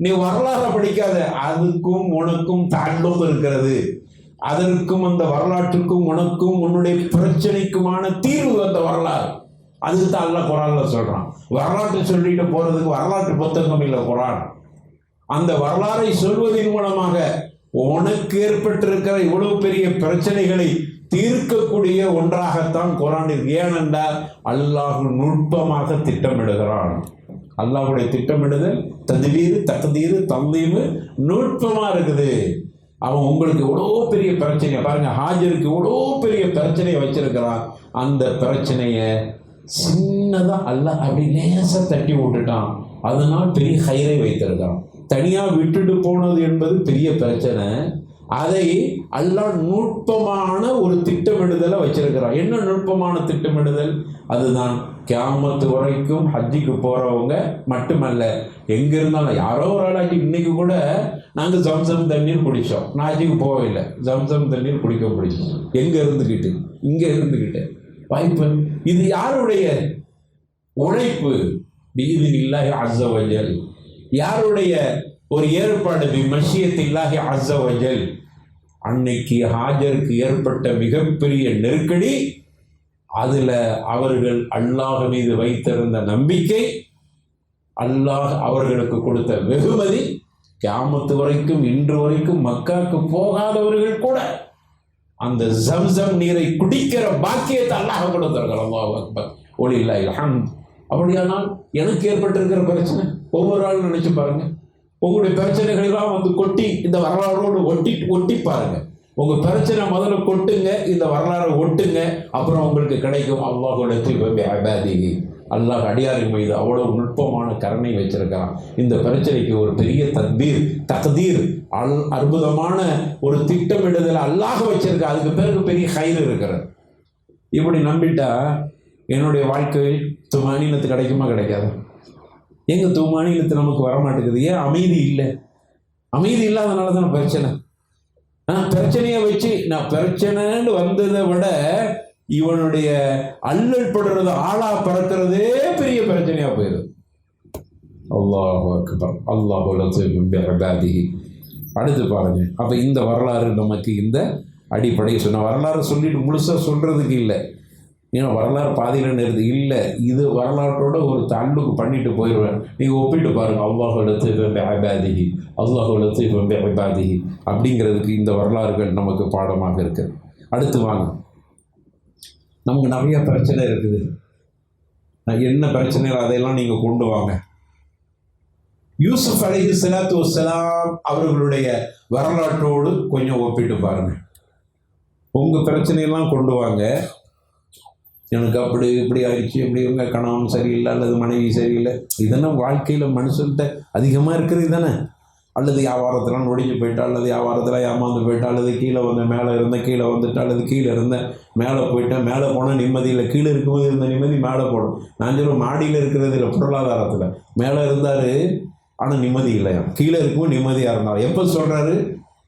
நீ வரலாற படிக்காத. அதுக்கும் உனக்கும் தாண்டும் இருக்கிறது. அதற்கும் அந்த வரலாற்றுக்கும் உனக்கும் உன்னுடைய பிரச்சனைக்குமான தீர்வு அந்த வரலாறு. அதுக்கு தான் அல்லாஹ் குர்ஆன்ல சொல்றான். வரலாற்றை சொல்லிட்டு போறதுக்கு வரலாற்று புத்தகம் இல்லை குர்ஆன். அந்த வரலாறை சொல்வதன் மூலமாக உனக்கு ஏற்பட்டிருக்கிற இவ்வளவு பெரிய பிரச்சனைகளை தீர்க்கக்கூடிய ஒன்றாகத்தான் குர்ஆன் இருக்கு. ஏனென்றால் அல்லாஹ் நுட்பமாக திட்டமிடுகிறான். அல்லாஹ்வுடைய திட்டமிடுதல், தத்பீர், தக்தீர், தன்லீம் நுட்பமா இருக்குது. அவன் உங்களுக்கு எவ்வளோ பெரிய பிரச்சனை பாருங்க, ஹாஜருக்கு எவ்வளோ பெரிய பிரச்சனையை வச்சிருக்கிறான். அந்த பிரச்சனையை சின்னதா அல்லாஹ் அப்படி லேசா தட்டி விட்டுட்டான். அதனால் பெரிய ஹைரை வைத்திருக்கிறான். தனியா விட்டுட்டு போனது என்பது பெரிய பிரச்சனை. அதை அல்லாஹ் நுட்பமான ஒரு திட்டமிடுதலை வச்சிருக்கிறான். என்ன நுட்பமான திட்டமிடுதல்? அதுதான் கியாமத்து வரைக்கும் ஹஜ்ஜிக்கு போறவங்க மட்டுமல்ல, எங்க இருந்தாலும் யாரோ ஒரு ஆளாக்கி. இன்னைக்கு கூட நாங்கள் ஜம்சம் தண்ணீர் குடித்தோம். நான் ஹஜ்ஜிக்கு போகவில்லை, ஜம்சம் தண்ணீர் குடிக்க பிடிச்சோம். எங்க இருந்துக்கிட்டு, இங்க இருந்துக்கிட்டு வாய்ப்பு. இது யாருடைய உழைப்பு? பிஇذنில்லாஹி அஸ்ஸ வஜல். யாருடைய ஒரு ஏற்பாடு மஷியத்தில்லாஹி அஸ்ஸ வஜல். அன்னைக்கு ஹாஜருக்கு ஏற்பட்ட மிகப்பெரிய நெருக்கடி, அதுல அவர்கள் அல்லாஹ் மீது வைத்திருந்த நம்பிக்கை, அல்லாஹ் அவர்களுக்கு கொடுத்த வெகுமதி, கியாமத்து வரைக்கும் இன்று வரைக்கும் மக்காவுக்கு போகாதவர்கள் கூட அந்த ஜம்சம் நீரை குடிக்கிற பாக்கியத்தை அல்லாஹ் கொடுத்தார்கள். அல்லாஹ் அக்பர் வலில்லாஹில் ஹம்த். அப்படியானால் எனக்கு ஏற்பட்டிருக்கிற பிரச்சனை ஒவ்வொரு ஆளும் நினைச்சு பாருங்க. உங்களுடைய பிரச்சனைகளெல்லாம் வந்து கொட்டி இந்த வரலாறோடு ஒட்டி பாருங்க. உங்க பிரச்சனை முதல்ல கொட்டுங்க, இந்த வரலாறு ஒட்டுங்க, அப்புறம் உங்களுக்கு கிடைக்கும் அல்லாஹ் அல்லாஹ் அடியாரின் மீது அவ்வளவு நுட்பமான கருணை வச்சிருக்கிறான். இந்த பிரச்சனைக்கு ஒரு பெரிய தக்தீர் அற்புதமான ஒரு திட்டமிடுதல் அல்லாஹ் வச்சிருக்க. அதுக்கு பிறகு பெரிய கயிறு இருக்கிறது. இப்படி நம்பிட்டா என்னுடைய வாழ்க்கையில் துமானினத்து கிடைக்குமா கிடைக்காது? எங்க துமானினத்து நமக்கு வரமாட்டேங்குது. ஏன்? அமைதி இல்லை. அமைதி இல்லாதனால தான் பிரச்சனை. பிரச்சனையை வச்சு நான் பிரச்சனைன்னு வந்ததை விட இவனுடைய அல்லல் படுறது, ஆளா பறக்கிறதே பெரிய பிரச்சனையா போயிடுது. அல்லாஹு அக்பர். அல்லாஹு லத்தீஃபுன். அடுத்து பாருங்க. அப்ப இந்த வரலாறு நமக்கு இந்த அடிப்படை சொன்ன வரலாறு சொல்லிட்டு முழுசா சொல்றதுக்கு இல்லை. ஏன்னா வரலாறு பாதியில் நிறுத்து இல்லை. இது வரலாற்றோட ஒரு தள்ளுக்கு பண்ணிட்டு போயிடுவேன். நீங்கள் ஒப்பிட்டு பாருங்கள். அல்லாஹு லத்தீஃபுன் பிஇபாதிஹி, அல்லாஹு லத்தீஃபுன் பிஇபாதிஹி அப்படிங்கிறதுக்கு இந்த வரலாறுகள் நமக்கு பாடமாக இருக்குது. அடுத்து வாங்க. நமக்கு நிறைய பிரச்சனை இருக்குது. என்ன பிரச்சனைகள் அதையெல்லாம் நீங்கள் கொண்டு வாங்க. யூசுப் அலைஹிஸ்ஸலாத்து வஸ்ஸலாம் அவர்களுடைய வரலாற்றோடு கொஞ்சம் ஒப்பிட்டு பாருங்க. உங்கள் பிரச்சனையெல்லாம் கொண்டு வாங்க. எனக்கு அப்படி இப்படி ஆயிடுச்சு, இப்படி இவங்க கணவன் சரியில்லை அல்லது மனைவி சரியில்லை. இதெல்லாம் வாழ்க்கையில் மனுஷன்கிட்ட அதிகமாக இருக்கிறது தானே. அல்லது வியாபாரத்தில் நொடிஞ்சு போயிட்டா, அல்லது வியாபாரத்தில் ஏமாந்து போயிட்டா, அல்லது கீழே வந்து மேலே இருந்தேன் கீழே வந்துட்டா, அல்லது கீழே இருந்தேன் மேலே போயிட்டேன், மேலே போனால் நிம்மதி இல்லை, கீழே இருக்கும்போது இருந்த நிம்மதி மேலே போடும். நான் சொல்லுவேன் மாடியில் இருக்கிறது இல்லை, பொருளாதாரத்தில் மேலே இருந்தார் ஆனால் நிம்மதி இல்லையா, கீழே இருக்கும்போது நிம்மதியாக இருந்தார். எப்போ சொல்கிறாரு?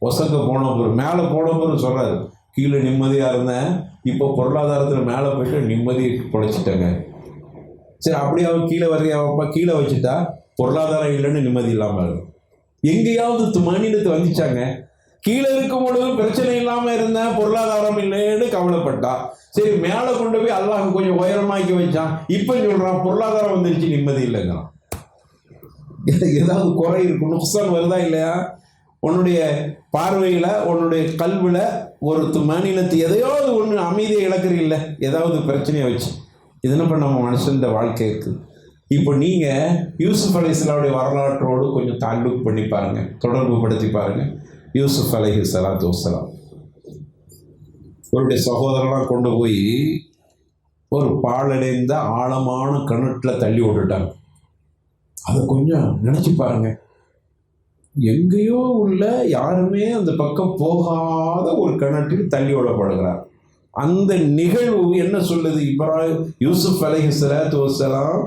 ஒசக்க போன பொருள் மேலே போன பொருள் சொல்கிறாரு. கீழே நிம்மதியாக இருந்தேன், இப்போ பொருளாதாரத்தில் மேலே போயிட்டு நிம்மதியை பொழைச்சிட்டேங்க. சரி, அப்படியே அவன் கீழே வரையாப்பா கீழே வச்சுட்டா பொருளாதாரம் இல்லைன்னு நிம்மதி இல்லாமல் இருக்கும். எங்கேயாவது துமானினத்து வந்துச்சாங்க? கீழே இருக்கும் பொழுது பிரச்சனை இல்லாமல் இருந்தேன், பொருளாதாரம் இல்லைன்னு கவலைப்பட்டா. சரி, மேலே கொண்டு போய் அல்லாஹ் கொஞ்சம் உயரமாக்கி வச்சான். இப்போ சொல்கிறான் பொருளாதாரம் வந்துருச்சு நிம்மதி இல்லைங்கிறான். ஏதாவது குறை இருக்கும், நுக்சான் வருதா இல்லையா? உன்னுடைய பார்வையில் உன்னுடைய கல்வியில் ஒரு மாநிலத்து எதையாவது ஒன்று அமைதியை இழக்கிறீங்கள, ஏதாவது பிரச்சனையை வச்சு. இதுன்னு இப்போ நம்ம மனுஷன் வாழ்க்கை இருக்குது. இப்போ நீங்கள் யூசுப் அலைஹிஸ்ஸலாமுடைய வரலாற்றோடு கொஞ்சம் தாலுக் பண்ணி பாருங்கள், தொடர்பு படுத்தி பாருங்கள். யூசுப் அலைஹிஸ்ஸலாத்து வஸ்ஸலாம் அவருடைய சகோதரனாக கொண்டு போய் ஒரு பாழடைந்த ஆழமான கிணற்றில் தள்ளி விட்டுட்டாங்க. அதை கொஞ்சம் நினச்சி பாருங்கள். எங்கேயோ உள்ள யாருமே அந்த பக்கம் போகாத ஒரு கிணற்றில் தள்ளி விடப்படுகிறார். அந்த நிகழ்வு என்ன சொல்லுது? இப்ராஹிம் யூசுப் அலைஹிஸ்ஸலாத்து வஸ்ஸலாம்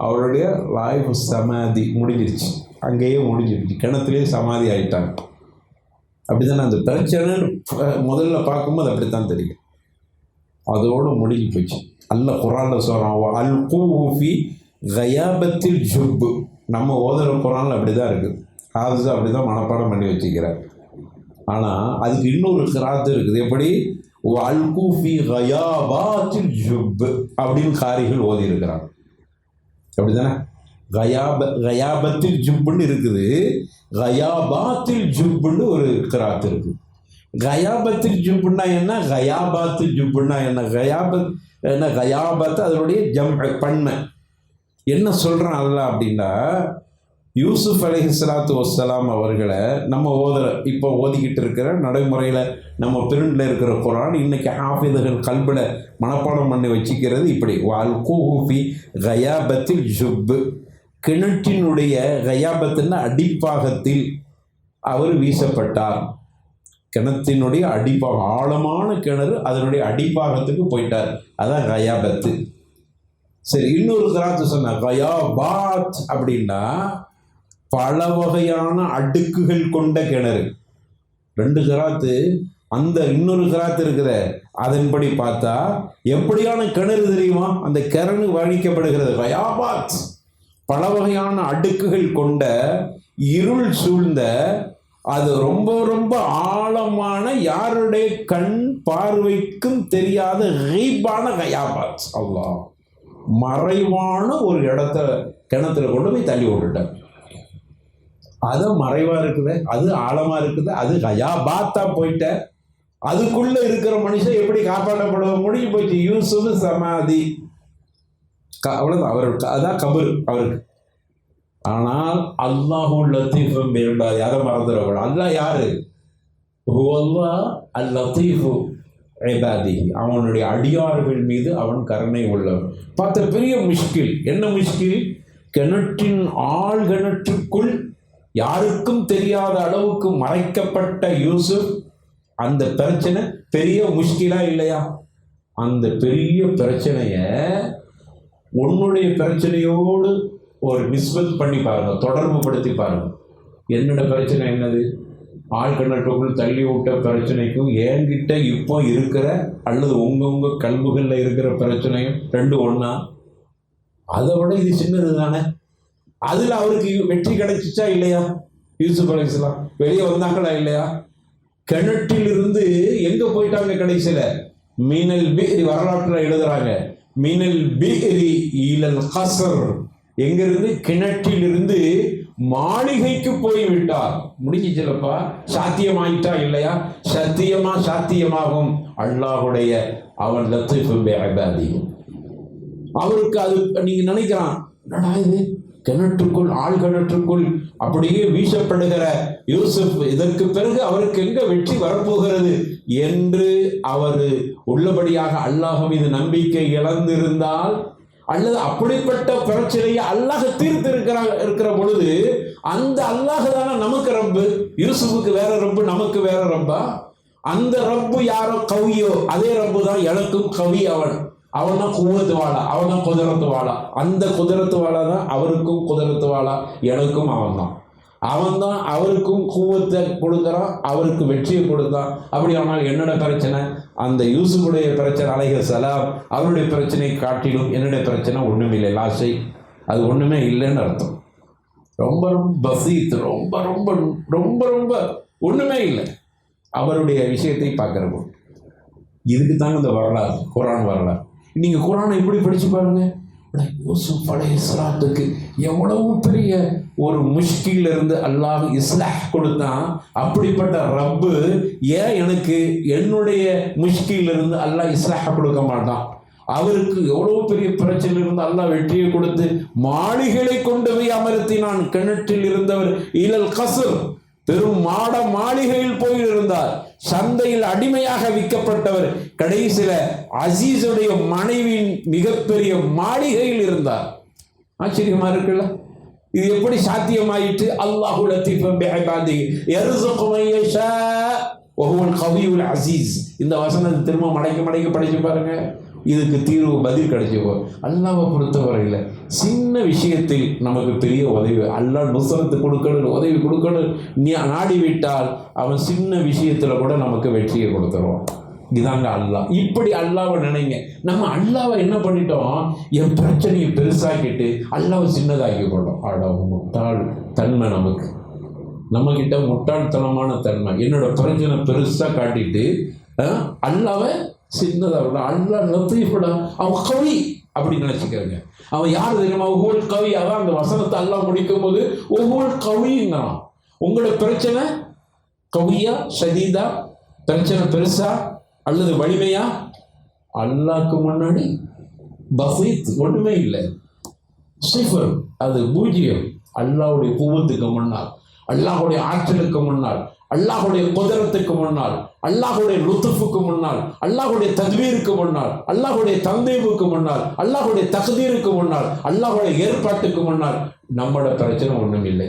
அவருடைய லைஃப் சமாதி முடிஞ்சிருச்சு, அங்கேயே முடிஞ்சிருச்சு, கிணத்துலேயே சமாதி ஆயிட்டாங்க. அப்படித்தானே அந்த பிரச்சனை முதல்ல பார்க்கும்போது அப்படித்தான் தெரியும். அதோடு முடிஞ்சு போச்சு. அல்லாஹ் குர்ஆனில் சொல்கிறான், அல் கூஃபி கயாபத்தில் ஜுப்பு. நம்ம ஓதுற குர்ஆனில் அப்படி தான் இருக்குது. ஹாஃபிஸ் அப்படி தான் மனப்பாடம் பண்ணி வச்சுக்கிறார். ஆனால் அதுக்கு இன்னொரு கிராத்து இருக்குது. எப்படி? அல் கூஃபி கயாபாத்தில் ஜுப்பு அப்படின்னு காரிகள் ஓதி இருக்கிறாங்க. அப்படிதானே? கயாபத்தில் ஜுப்புன்னு இருக்குது, கயாபாத்தில் ஜுப்புன்னு ஒரு கிராத்து இருக்குது. கயாபத்தில் ஜுப்புன்னா என்ன, கயாபாத்தில் ஜுப்புன்னா என்ன? கயாபத் என்ன? கயாபத்து அதனுடைய பன்மை என்ன சொல்கிறான் அல்லாஹ் அப்படின்னா, யூசுப் அலைஹிஸ்ஸலாத்து வஸ்ஸலாம் அவர்களை நம்ம இப்போ ஓதிக்கிட்டு இருக்கிற நடைமுறையில் நம்ம பிரிண்டில் இருக்கிற குர்ஆன் இன்னைக்கு ஹாஃபிதுகள் கல்பில் மனப்பாடம் பண்ணி வச்சுக்கிறது இப்படி. வால்கூஃபி கயாபத்தில் ஜுப்பு, கிணற்றினுடைய கயாபத்தின் அடிப்பாகத்தில் அவர் வீசப்பட்டார். கிணத்தினுடைய அடிப்பாகம், ஆழமான கிணறு, அதனுடைய அடிப்பாகத்துக்கு போயிட்டார். அதான் கயாபத்து. சரி, இன்னொரு கிராத்து சொன்ன கயாபாத் அப்படின்னா பல வகையான அடுக்குகள் கொண்ட கிணறு. ரெண்டு கிராத்து. அந்த இன்னொரு கிராத்து இருக்கிற அதன்படி பார்த்தா எப்படியான கிணறு தெரியுமா? அந்த கிணறு வழிக்கப்படுகிறது கயாபாத், பல வகையான அடுக்குகள் கொண்ட இருள் சூழ்ந்த, அது ரொம்ப ரொம்ப ஆழமான, யாருடைய கண் பார்வைக்கும் தெரியாத ஹைபான கயாபாத், அல்லாஹ் மறைவான ஒரு இடத்த கிணத்துல கொண்டு போய் தள்ளி விட்டுட்டார். அது மறைவா இருக்குது, அது ஆழமா இருக்குது, அது கயாபாத்தா போயிட்ட. அதுக்குள்ள இருக்கிற மனுஷன் எப்படி காப்பாற்றப்பட முடிஞ்சு போச்சு. யூசுப் சமாதி, அவ்வளவுதான் அவருக்கு, அதான் கபர் அவருக்கு. ஆனால் அல்லாஹு லத்தீஃபும் பேருடாது, அதை மறந்துடக்கூடாது. அல்லாஹ் யாரு? அல் லத்தீஃபு இபாதிஹி, அவனுடைய அடியார்கள் மீது அவன் கருணை உள்ளவன். பார்த்த பெரிய முஷ்கில் என்ன முஷ்கில்? கிணற்றின் கிணற்றுக்குள் யாருக்கும் தெரியாத அளவுக்கு மறைக்கப்பட்ட யூசுப். அந்த பிரச்சனை பெரிய முஷ்கிலா இல்லையா? அந்த பெரிய பிரச்சனைய உன்னுடைய பிரச்சனையோடு ஒரு நிஸ்பத் பண்ணி பாருங்க, தொடர்பு படுத்தி பாருங்க. என்னோட பிரச்சனை என்னது? ஆழ்கிணற்றுக்குள் தள்ளி விட்ட பிரச்சனைக்கும் என்கிட்ட இப்போ இருக்கிற அல்லது உங்க கல்புகளில் இருக்கிற பிரச்சனையும் ரெண்டு ஒண்ணா? அதை விட இது சின்னது தானே. அதுல அவருக்கு வெற்றி கிடைச்சிச்சா இல்லையா? யூசுப் அலைஹிஸ்ஸலாம் வெளியே வந்தாங்களா இல்லையா? கிணற்றில் இருந்து எங்க போயிட்டாங்க கடைசியில? மீனல் பீரி, வரலாற்றுல எழுதுறாங்க, மீனல் பீரி இலல் கஸ்ர், எங்கிருந்து? கிணற்றிலிருந்து மாளிகைக்கு போய் விட்டார். முடிஞ்சிச்சலப்பா, சாத்தியமாயிட்டா இல்லையா? சாத்தியமாகும். அல்லாஹுடைய அவன் லத்தீஃபு பிஇபாதி. அவருக்கு அது நீங்க நினைக்கிறான், என்னடா இது கிணற்றுக்குள், கிணற்றுக்குள் அப்படியே வீசப்படுகிற யூசுப், இதற்கு பிறகு அவருக்கு எங்க வெற்றி வரப்போகிறது என்று அவர் உள்ளபடியாக அல்லாஹ் மீது நம்பிக்கை இழந்திருந்தால், அல்லது அப்படிப்பட்ட பிரச்சனையை அல்லாஹ் தீர்த்து இருக்கிற பொழுது, அந்த அல்லாஹ் தானே நமக்கு ரப்பு. யூசுஃபுக்கு வேற ரப்பு, நமக்கு வேற ரப்பா? அந்த ரப்பு யாரோ கவியோ, அதே ரப்பு தான் எனக்கும் கவி. அவன் தான் குவத்து வாழா, அவன் தான் குதிரத்து வாழா. அந்த குதிரத்து வாழா தான் அவருக்கும் குதிரத்து வாழா, எனக்கும் அவன் தான் அவருக்கும் குவத்தை கொடுக்குறான், அவருக்கு வெற்றியை கொடுத்தான். அப்படி ஆனால் என்னோட பிரச்சனை? அந்த யூசுஃபுடைய பிரச்சனை அலைஹிஸ்ஸலாம், அவருடைய பிரச்சனை காட்டிலும் என்னுடைய பிரச்சனை ஒண்ணுமில்லை, லாசை, அது ஒண்ணுமே இல்லைன்னு அர்த்தம். ரொம்ப ரொம்ப பசீத், ரொம்ப ரொம்ப ரொம்ப ரொம்ப ஒண்ணுமே இல்லை அவருடைய விஷயத்தை பார்க்கிறப்போ. இதுக்கு தாங்க இந்த வரலாறு, குர்ஆன் வரலாறு. நீங்க குர்ஆனை இப்படி படிச்சு பாருங்க. யூசுப் அலைஹிஸ்ஸலாத்துக்கு எவ்வளவு பெரிய ஒரு முஷ்கில் இருந்து அல்லாஹ் இஸ்லாஹ் கொடுத்தான். அப்படிப்பட்ட ரப்பு ஏன் எனக்கு என்னுடைய முஷ்கில் இருந்து அல்லாஹ் இஸ்லாஹ் கொடுக்க மாட்டான்? அவருக்கு எவ்வளவு பெரிய பிரச்சனை இருந்து அல்லாஹ் வெற்றியை கொடுத்து மாளிகளை கொண்டு போய் அமர்த்தினான். கிணற்றில் இருந்தவர் இலல் கஸ்ர், பெரும் மாளிகையில் போயிருந்தார். சந்தையில் அடிமையாக விற்கப்பட்டவர் கடைசியில அசீஸுடைய மனைவியின் மிகப்பெரிய மாளிகையில் இருந்தார். ஆச்சரியமா இருக்குல்ல? இது எப்படி சாத்தியமாயிற்று? அல்லாஹு லத்தீஃபு பிஇபாதிஹி யர்ஸுகு மன் யஷா வ ஹுவல் கவியுல் அஸீஸ். இந்த வசனத்தை திரும்ப மடக்கி படிச்சு பாருங்க. இதுக்கு தீர்வு, பதில் கிடைச்சிப்போ. அல்லாஹ்வை பொறுத்தவரையில் சின்ன விஷயத்தில் நமக்கு பெரிய உதவி, அல்லாஹ் நுஸ்ரத்து கொடுக்கணும், உதவி கொடுக்கணும் நாடி விட்டால் அவன் சின்ன விஷயத்துல கூட நமக்கு வெற்றியை கொடுத்துருவான். இதாங்க அல்லாஹ். இப்படி அல்லாஹ்வை நினைங்க. நம்ம அல்லாஹ்வை என்ன பண்ணிட்டோம்? என் பிரச்சனையை பெருசாக்கிட்டு அல்லாஹ்வை சின்னதாக்கி கொண்டோம். முட்டாள் தன்மை நமக்கு, நம்ம கிட்ட முட்டாள்தனமான தன்மை. என்னோட பிரச்சனை பெருசா காட்டிட்டு அல்லாஹ்வை சின்னதாக, அல்லாஹ் லத்தீஃபுடா, அவன் கவி அப்படி நினைச்சுக்கிறேங்க. அவன் யார் தெரியுமா? ஒவ்வொரு கவி. அதான் அந்த வசனத்தை அல்லாஹ் முடிக்கும் போது ஒவ்வொரு கவிங்கிறான். உங்களோட பிரச்சனை கவியா, ஷதீதா, பிரச்சனை பெருசா அல்லது வலிமையா? அல்லாஹ்க்கு முன்னாடி பசீத், ஒண்ணுமே இல்லை, சிஃபர், அது பூஜ்ஜியம். அல்லாஹ்வுடைய குவத்துக்கு முன்னால், அல்லாஹ்வுடைய ஆற்றலுக்கு முன்னால், அல்லாஹ்வுடைய குதிரத்துக்கு முன்னால், அல்லாஹ்வுடைய லுத்ஃபுக்கு முன்னால், அல்லாஹ்வுடைய தத்பீருக்கு முன்னால், அல்லாஹ்வுடைய தந்தீபுக்கு முன்னால், அல்லாஹ்வுடைய தக்தீருக்கு முன்னால், அல்லாஹ்வுடைய ஏற்பாட்டுக்கு முன்னால் நம்மளோட பிரச்சனை ஒண்ணும் இல்லை.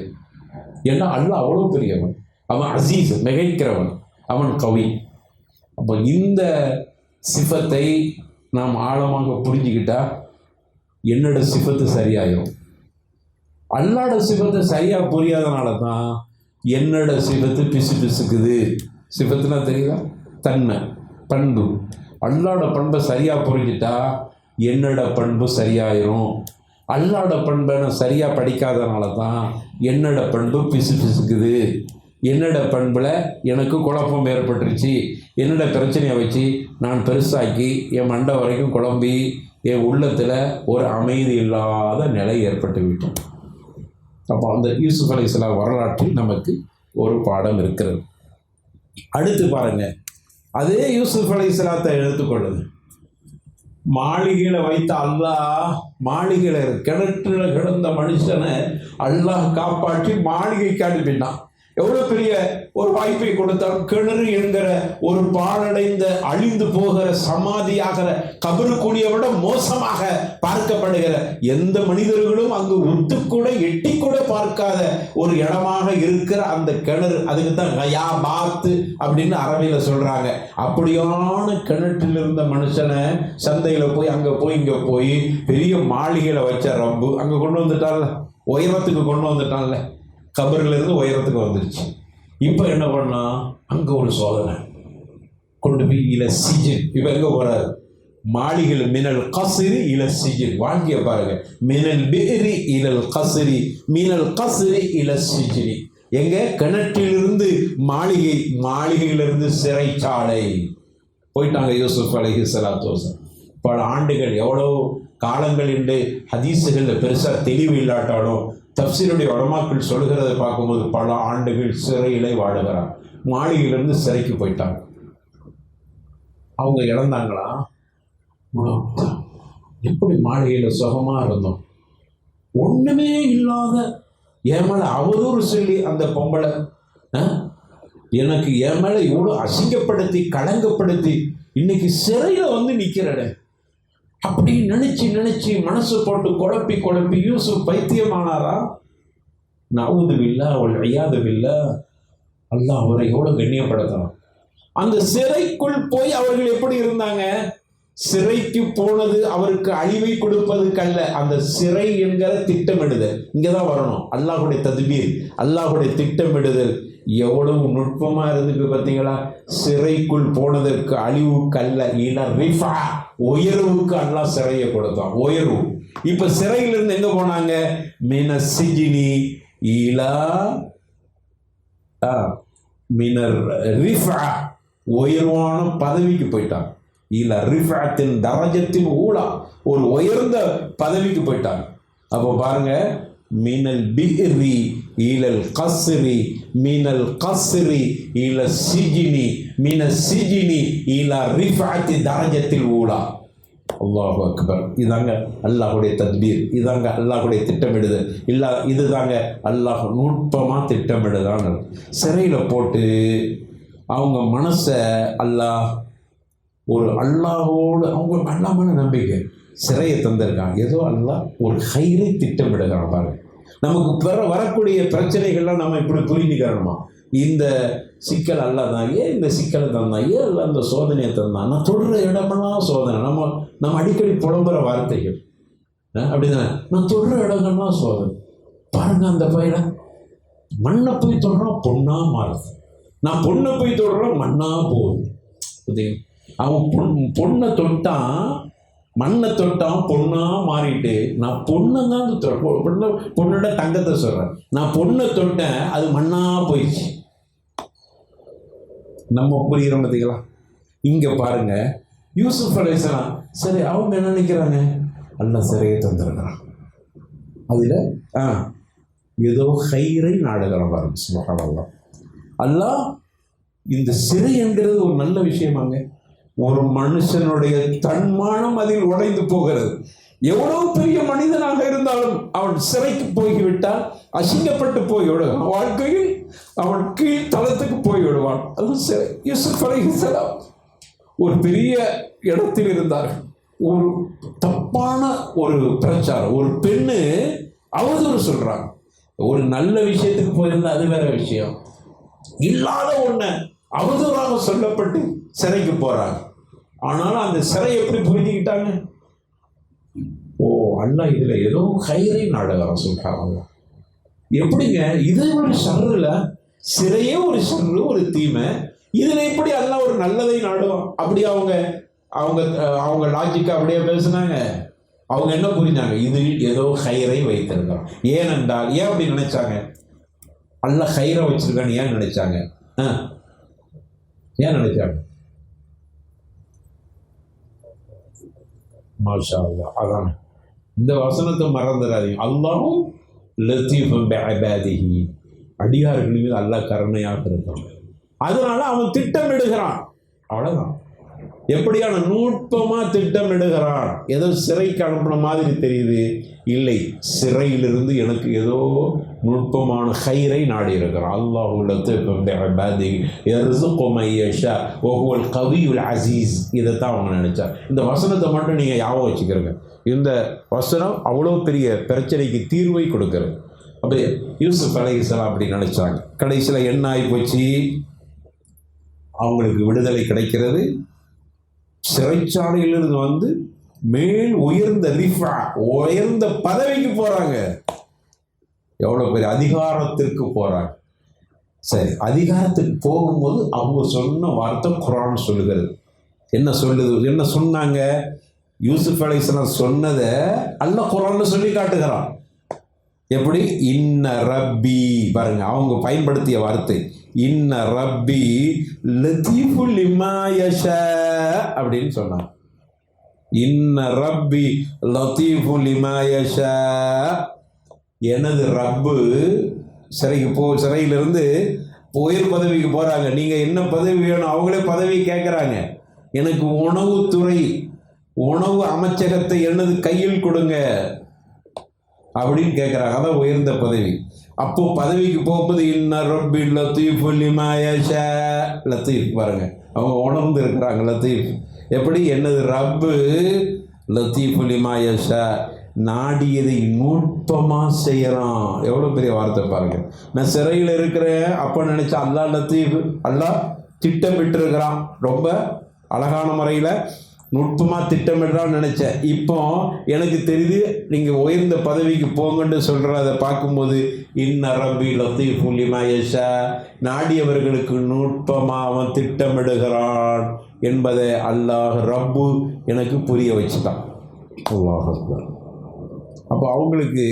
ஏன்னா அல்லாஹ் அவ்வளவு பெரியவன், அவன் அசீஸ், மிகைக்கிறவன், அவன் கவி. அப்போ இந்த சிஃபத்தை நாம் ஆழமாக புரிஞ்சுக்கிட்டா என்னோட சிஃபத்து சரியாயிரும். அல்லாஹ்வோட சிஃபத்தை சரியா புரியாதனால தான் என்னோட சிஃபத்து பிசுக்குது. சிஃபத்துனா தெரியுதா? தன்மை, பண்பு. அல்லாஹ்வோட பண்பை சரியா புரிஞ்சுட்டா என்னோட பண்பு சரியாயிரும். அல்லாட பண்பை நான் சரியாக படிக்காதனால தான் என்னோட பண்பு பிசுக்குது. என்னோட பண்பில் எனக்கு குழப்பம் ஏற்பட்டுருச்சு. என்னோட பிரச்சனையை வச்சு நான் பெருசாக்கி என் மண்டை வரைக்கும் குழம்பி என் உள்ளத்தில் ஒரு அமைதி இல்லாத நிலை ஏற்பட்டு விட்டோம். அப்போ அந்த யூசுப் அலைஹிஸ்ஸலாம் வரலாற்றில் நமக்கு ஒரு பாடம் இருக்கிறது. அடுத்து பாருங்க, அதே யூசுப் அலைஹிஸ்ஸலாத்தை எடுத்துக்கொள்ளுங்க. மாளிகையில் வைத்த அல்லாஹ், மாளிகையில் கிணற்றுல கிடந்த மனுஷனை அல்லாஹ் காப்பாற்றி மாளிகைக்கு அனுப்பினான். எவ்வளோ பெரிய ஒரு வாய்ப்பை கொடுத்தால், கிணறு என்கிற ஒரு பாழடைந்த அழிந்து போகிற சமாதியாகிற கபருக்குடியை விட மோசமாக பார்க்கப்படுகிற எந்த மனிதர்களும் அங்கு ஒத்துக்கூட எட்டி கூட பார்க்காத ஒரு இடமாக இருக்கிற அந்த கிணறு, அதுக்கு தான் கயா பாத்து அப்படின்னு அரபியில் சொல்றாங்க. அப்படியான கிணற்றில் இருந்த மனுஷனை சந்தையில் போய் அங்கே போய் இங்கே போய் பெரிய மாளிகையில் வச்ச ரப்பு அங்கே கொண்டு வந்துட்டான்ல, உயரத்துக்கு கொண்டு வந்துட்டான்ல, கபரில் இருந்து உயரத்துக்கு வந்துருச்சு. இப்போ என்ன பண்ணா, அங்கே ஒரு சோதனை கொண்டு போய் இல சிஜின். இப்போ எங்கே போறாரு? மாளிகையில் மினல் கசிரி இல சிஜின். வாழ்க்கைய பாருங்க, மினல் பிரி இலல் கசிரி, மினல் கசிரி இல சிஜினி. எங்க? கிணற்றிலிருந்து மாளிகை, மாளிகையிலிருந்து சிறைச்சாலை போயிட்டாங்க யூசுப் அலைஹிஸ்ஸலாத்து வஸலாம். பல ஆண்டுகள், எவ்வளோ காலங்கள் என்று ஹதீஸுகளில் பெருசாக தெளிவு இல்லாட்டாலும் தப்சீருடைய உலமாக்கள் சொல்கிறத பார்க்கும்போது பல ஆண்டுகள் சிறையிலே வாழுகிறார். மாளிகையிலிருந்து சிறைக்கு போயிட்டாங்க. அவங்க இழந்தாங்களா? எப்படி மாளிகையில் சுகமாக இருந்தோம், ஒன்றுமே இல்லாத என் மேலே அவதூறு சொல்லி அந்த பொம்பளை எனக்கு என் மேலே இவ்வளோ அசிங்கப்படுத்தி களங்கப்படுத்தி இன்னைக்கு சிறையில் வந்து நிற்கிறேன் அப்படி நினைச்சு மனசு போட்டு குழப்பி யூசுப் பைத்தியமானாரா? நவுது பில்லா வல் இயாது பில்லா. அல்லாஹ் அவரை எவ்வளவு கண்ணியப்படுத்தலாம். அந்த சிறைக்குள் போய் அவர்கள் எப்படி இருந்தாங்க? சிறைக்கு போனது அவருக்கு அழிவை கொடுப்பதுக்கல்ல, அந்த சிறை என்கிற திட்டமிடுதல். இங்கதான் வரணும். அல்லாஹுடைய தத்பீர், அல்லாஹுடைய திட்டமிடுதல் எவ்வளவு நுட்பமா இருந்துக்கு பார்த்தீங்களா? சிறைக்குள் போனதற்கு அழிவுக்கல்ல, இல ரிஃபா, உயர்வுக்கு அல்லாஹ் சிறையை கொடுத்தான். உயர்வு. இப்ப சிறையிலிருந்து எங்க போனாங்க? மின சிஜினி இலா மினர் ரிஃபா, உயர்வான பதவிக்கு போயிட்டாங்க. இல ரிஃபாத்தின் தரஜத்தின் ஊழா, ஒரு உயர்ந்த பதவிக்கு போயிட்டாங்க. அப்போ பாருங்க, மினல் பிஹ்ரி இலல் கஸ்ரி, மினல் கஸ்ரி இல சிஜினி, மின சிஜினி இல ரிஃபாத்தி தரஜத்தில் ஊழா. அல்லாஹு அக்பர். இதாங்க அல்லாஹுடைய தத்பீர், இதாங்க அல்லாஹுடைய திட்டமிடுதல். இதுதாங்க அல்லாஹ் நுட்பமாக திட்டமிடுதான். சிறையில் போட்டு அவங்க மனசை அல்லாஹ் ஒரு அல்லாஹோடு, அவங்க அல்லாமான நம்பிக்கை சிறையை தந்திருக்காங்க. ஏதோ அல்லாஹ் ஒரு ஹைரை திட்டமிடுகிறான். பாருங்க, நமக்கு வரக்கூடிய பிரச்சனைகள்லாம் நம்ம இப்படி புரிஞ்சுக்கிறோமா? இந்த சிக்கல் அல்லாஹ் தான், ஏன் இந்த சிக்கலை தந்தான், ஏன் அல்ல அந்த சோதனையை தந்தான், நான் தொடுற இடமெல்லாம் சோதனை. நம்ம அடிக்கடி புலம்புற வார்த்தைகள் அப்படிதானே, நான் தொடுற இடங்கள்லாம் சோதனை. பாருங்க, அந்த பையனை மண்ணை போய் தொடுறான், பொண்ணா மாறுது. நான் பொண்ணை போய் தொடுறேன், மண்ணா போகுது. அவன் பொண்ணை தொட்டான், மண்ணை தொட்டான், பொண்ணா மாறிட்டு, நான் பொண்ணை தான் பொண்ணோட தங்கத்தை சொல்றேன், நான் பொண்ணை தொட்டேன், அது மண்ணா போயிடுச்சு. நம்ம புரிகிறோம் பார்த்தீங்களா? இங்க பாருங்க, யூசுப் அலைஹிஸ்ஸலாம் சரி, அவங்க என்ன நினைக்கிறாங்க? அல்லாஹ் சிறையை தந்துருக்கிறான், அதுல ஏதோ ஹைரை நாடுகிறான். பாருங்க, சுப்ஹானல்லாஹ். அல்லாஹ் இந்த சிறை என்கிறது ஒரு நல்ல விஷயமாங்க. ஒரு மனுஷனுடைய தன்மானம் அதில் உடைந்து போகிறது. எவ்வளவு பெரிய மனிதனாக இருந்தாலும் அவன் சிறைக்கு போய்விட்டால் அசிங்கப்பட்டு போய்விடுவான். வாழ்க்கையில் அவன் கீழ் தளத்துக்கு போய்விடுவான். அது சிறை. யூசுப் அலைஹிஸ்ஸலாம் ஒரு பெரிய இடத்தில் இருந்தார்கள். ஒரு தப்பான ஒரு பிரச்சாரம், ஒரு பெண்ணு அவதூறு சொல்றாங்க. ஒரு நல்ல விஷயத்துக்கு போயிருந்தா அது வேற விஷயம். இல்லாத ஒண்ண அவதூறாக சொல்லப்பட்டு சிறைக்கு போறாங்க. ஆனாலும் அந்த சிறை எப்படி புரிஞ்சுக்கிட்டாங்க? ஓ, அல்லாஹ் இதுல ஏதோ ஹைரை நாடகம் சொல்றாங்க. எப்படிங்க? இது ஒரு ஷர்ருல, சிறையே ஒரு ஷர்ரு, ஒரு தீமை. இதுல எப்படி அல்லாஹ் ஒரு நல்லதை நாடுவான்? அப்படி அவங்க லாஜிக்கா அப்படியே பேசுனாங்க. அவங்க என்ன புரிஞ்சாங்க, இது ஏதோ ஹைரை வைத்திருக்கிறோம். ஏனென்றால் ஏன் அப்படி நினைச்சாங்க, அல்லாஹ் ஹைரை வச்சிருக்கான்னு ஏன் நினைச்சாங்க? ஏன் நினைச்சாங்க? மாஷா அல்லாஹ். அதான் இந்த வசனத்தை மறந்துடாதீங்க. அல்லாஹும் லத்தீஃபும் பிஇபாதிஹி, அடியார்கள் மீது அல்லாஹ் கருணையாக இருக்கான். அதனால அவன் திட்டமிடுகிறான். அவ்வளவுதான். எப்படியான நுட்பமா திட்டமிடுகிறான். ஏதோ சிறைக்கு அனுப்பின மாதிரி தெரியுது, இல்லை, சிறையிலிருந்து எனக்கு ஏதோ நுட்பமான ஹைரை நாடி இருக்கிறான். அல்லாஹு லத்தீஃபும் பிஇபாதிஹி யர்ஸுகு மன் யஷா வ ஹுவல் கவியுல் அஸீஸ். இதைத்தான் அவங்க நினைச்சா. இந்த வசனத்தை மட்டும் நீங்கள் ஞாபகம் வச்சுக்கிறங்க. இந்த வசனம் அவ்வளோ பெரிய பிரச்சனைக்கு தீர்வை கொடுக்குறது. அப்போ யூசுப் அலைஹிஸ்ஸலாம் அப்படி நினைச்சாங்க. கடைசியில் என்ன ஆகி போச்சு, அவங்களுக்கு விடுதலை கிடைக்கிறது. சிறைச்சாலையிலிருந்து வந்து மேல் உயர்ந்த ரிஃபா, உயர்ந்த பதவிக்கு போறாங்க. எவ்வளவு பெரிய அதிகாரத்திற்கு போறாங்க. சரி, அதிகாரத்துக்கு போகும்போது அவங்க சொன்ன வார்த்தை குர்ஆன் சொல்லுகிறது. என்ன சொல்லுது, என்ன சொன்னாங்க? யூசுப் அலைஹிஸ்ஸலாம் சொன்னதை அல்லாஹ் குர்ஆன்ல சொல்லி காட்டுகிறான். எப்படி? இன்ன ரப்பி, பாருங்க அவங்க பயன்படுத்திய வார்த்தை இன்ன ரப்பி லத்தீஃபுல் லிமா யஷா அப்படின்னு சொன்னாங்க. இன்ன ரப்பி லத்தீஃபுல் லிமா யஷா, எனது ரப்பு சிறையிலிருந்து உயர் பதவிக்கு போறாங்க. நீங்க என்ன பதவி வேணும், அவங்களே பதவி கேட்குறாங்க. எனக்கு உணவுத்துறை, உணவு அமைச்சகத்தை எனது கையில் கொடுங்க அப்படின்னு கேட்குறாங்க. அதான் உயர்ந்த பதவி. அப்போ பதவிக்கு போகும்போது இன்ன ரப்பி லத்தீஃபுல் லிமா யஷா, லத்தீஃப் பாருங்க, அவங்க உணர்ந்து இருக்கிறாங்க. லத்தீஃப் எப்படி, என்னது ரப்பு லத்தீஃபுல் லிமா யஷா, நாடியதை நுட்பமாக செய்யறான். எவ்வளோ பெரிய வார்த்தை பாருங்க. நான் சிறையில் இருக்கிறேன் அப்போ நினைச்சா அல்லாஹ் லத்தீஃப், அல்லாஹ் திட்டமிட்டு இருக்கிறான். ரொம்ப அழகான முறையில் நுட்பமாக திட்டமிடுறான்னு நினச்சேன். இப்போ எனக்கு தெரியுது நீங்கள் உயர்ந்த பதவிக்கு போங்கன்னு சொல்கிறத பார்க்கும்போது இன்ன ரப்பி லத்தீஃபுல் லிமா யஷா, நாடியவர்களுக்கு நுட்பமாக அவன் திட்டமிடுகிறான் என்பதை அல்லாஹ் ரப்பு எனக்கு புரிய வச்சுட்டான். அல்லாஹ் அக்பர். அப்போ அவங்களுக்கு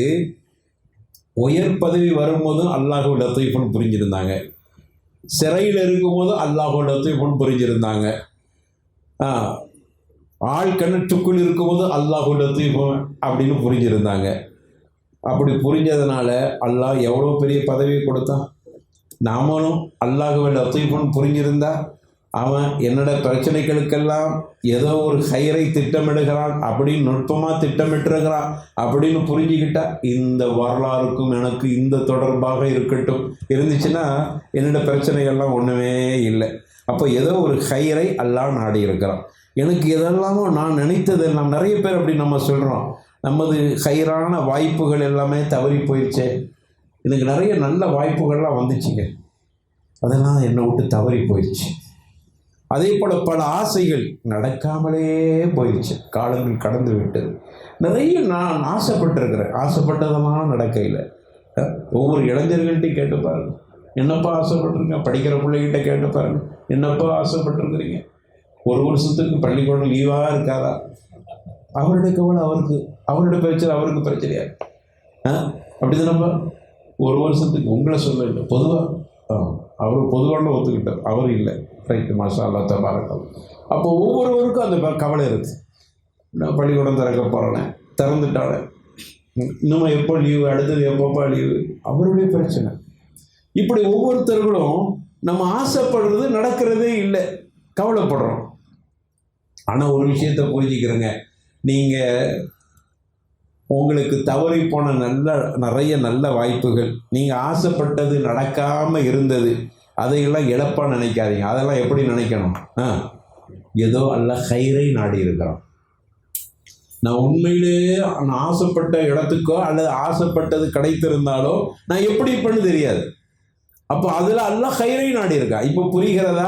உயர் பதவி வரும்போதும் அல்லாஹு லத்தீஃப்னு புரிஞ்சிருந்தாங்க, சிறையில் இருக்கும்போதும் அல்லாஹு லத்தீஃப்னு புரிஞ்சிருந்தாங்க, ஆள் கிணற்றுக்குள் இருக்கும்போது அல்லாஹு லத்தீஃப் அப்படின்னு புரிஞ்சிருந்தாங்க. அப்படி புரிஞ்சதுனால அல்லாஹ் எவ்வளோ பெரிய பதவியை கொடுத்தான். நாமளும் அல்லாஹுவை லத்தீஃப்னு புரிஞ்சிருந்தா அவன் என்னோட பிரச்சனைகளுக்கெல்லாம் ஏதோ ஒரு ஹைரை திட்டமிடுகிறான் அப்படின்னு நுட்பமாக திட்டமிட்டுருக்கிறான் அப்படின்னு புரிஞ்சுக்கிட்டா இந்த வரலாறுக்கும் எனக்கு இந்த தொடர்பாக இருந்துச்சுன்னா என்னோட பிரச்சனைகள்லாம் ஒன்றுமே இல்லை. அப்போ ஏதோ ஒரு ஹைரை அல்லாஹ் நாடி இருக்கிறான். எனக்கு எதெல்லாமோ நான் நினைத்ததெல்லாம், நிறைய பேர் அப்படி நம்ம சொல்கிறோம், நமது ஹைரான வாய்ப்புகள் எல்லாமே தவறி போயிடுச்சே, எனக்கு நிறைய நல்ல வாய்ப்புகள்லாம் வந்துச்சுங்க, அதெல்லாம் என்னை விட்டு தவறி போயிடுச்சு. அதே போல் பல ஆசைகள் நடக்காமலே போயிடுச்சு, காலங்கள் கடந்து விட்டது. நிறைய நான் ஆசைப்பட்டிருக்கிறேன், ஆசைப்பட்டதெல்லாம் நடக்கையில். ஒவ்வொரு இளைஞர்கள்ட்டையும் கேட்டு பாருங்க, என்னப்பா ஆசைப்பட்டிருங்க. படிக்கிற பிள்ளைகிட்ட கேட்டு பாருங்க, என்னப்பா ஆசைப்பட்டிருக்கிறீங்க. ஒரு வருஷத்துக்கு பள்ளிக்கூடம் லீவாக இருக்காதா? அவருடைய கவலை அவருக்கு, அவருடைய பிரச்சனை அவருக்கு பிரச்சனையா? அப்படி தானப்பா. ஒரு வருஷத்துக்கு உங்களை சொல்ல இல்லை, பொதுவாக அவர் பொதுவான ஒத்துக்கிட்டார், அவர் இல்லை. ரைட்டு, மாஷா அல்லாஹ் தபாரக். அப்போ ஒவ்வொருவருக்கும் அந்த கவலை இருக்குது. நான் பள்ளிக்கூடம் திறக்க போகிறேன், திறந்துட்டாலே இன்னும் எப்போ லீவு, அடுத்தது எப்போப்பா லீவு, அவருடைய பிரச்சனை. இப்படி ஒவ்வொருத்தர்களும் நம்ம ஆசைப்படுறது நடக்கிறதே இல்லை, கவலைப்படுறோம். ஆனால் ஒரு விஷயத்தை புரிஞ்சுக்கிறேங்க, நீங்கள் உங்களுக்கு தவறி போன நிறைய நல்ல வாய்ப்புகள், நீங்கள் ஆசைப்பட்டது நடக்காமல் இருந்தது, அதையெல்லாம் இழப்பாக நினைக்காதீங்க. அதெல்லாம் எப்படி நினைக்கணும், ஏதோ அல்லாஹ் ஹைரை நாடி இருக்கிறான். நான் உண்மையிலேயே நான் ஆசைப்பட்ட இடத்துக்கோ அல்லது ஆசைப்பட்டது கிடைத்திருந்தாலோ நான் எப்படி இப்பன்னு தெரியாது. அப்போ அதில் அல்லாஹ் ஹைரை நாடி இருக்கா. இப்போ புரிகிறதா?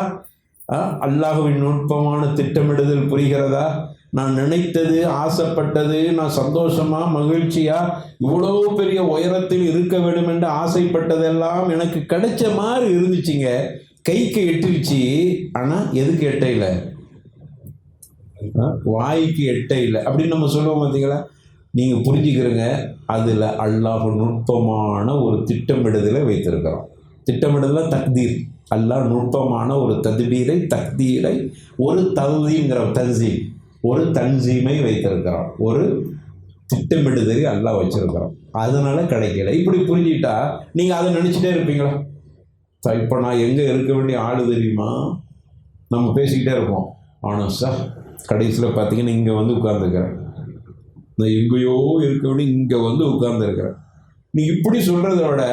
அல்லாஹ்வின் நுட்பமான திட்டமிடுதல் புரிகிறதா? நான் நினைத்தது, ஆசைப்பட்டது, நான் சந்தோஷமா மகிழ்ச்சியா இவ்வளோ பெரிய உயரத்தில் இருக்க வேண்டும் என்று ஆசைப்பட்டதெல்லாம் எனக்கு கிடைச்ச மாதிரி இருந்துச்சுங்க, கைக்கு எட்டுருச்சு. ஆனால் எதுக்கு எட்டையில்? வாய்க்கு எட்டையில் அப்படின்னு நம்ம சொல்லுவோம் பார்த்தீங்களா? நீங்கள் புரிஞ்சுக்கிறீங்க, அதில் அல்லாஹ் நுட்பமான ஒரு திட்டமிடுதலை வைத்திருக்கிறோம். திட்டமிடுதல தக்தீர். அல்லாஹ் நுட்பமான ஒரு தத்பீரை, தக்தீரை, ஒரு தன்சீம், ஒரு தன்சீமை வைத்திருக்கிறான். ஒரு திட்டமிடுதலை அல்லாஹ் வச்சிருக்கிறோம். அதனால கிடைக்கல. இப்படி புரிஞ்சுக்கிட்டா நீங்கள் அதை நினச்சிட்டே இருப்பீங்களா? இப்போ நான் எங்கே இருக்க வேண்டிய ஆள் தெரியுமா? நம்ம பேசிக்கிட்டே இருப்போம். ஆனால் சார் கடைசியில் பார்த்தீங்கன்னா இங்கே வந்து உட்கார்ந்துருக்கிறேன். நான் எங்கேயோ இருக்க வேண்டிய இங்கே வந்து உட்கார்ந்துருக்கிறேன். நீ இப்படி சொல்கிறத விட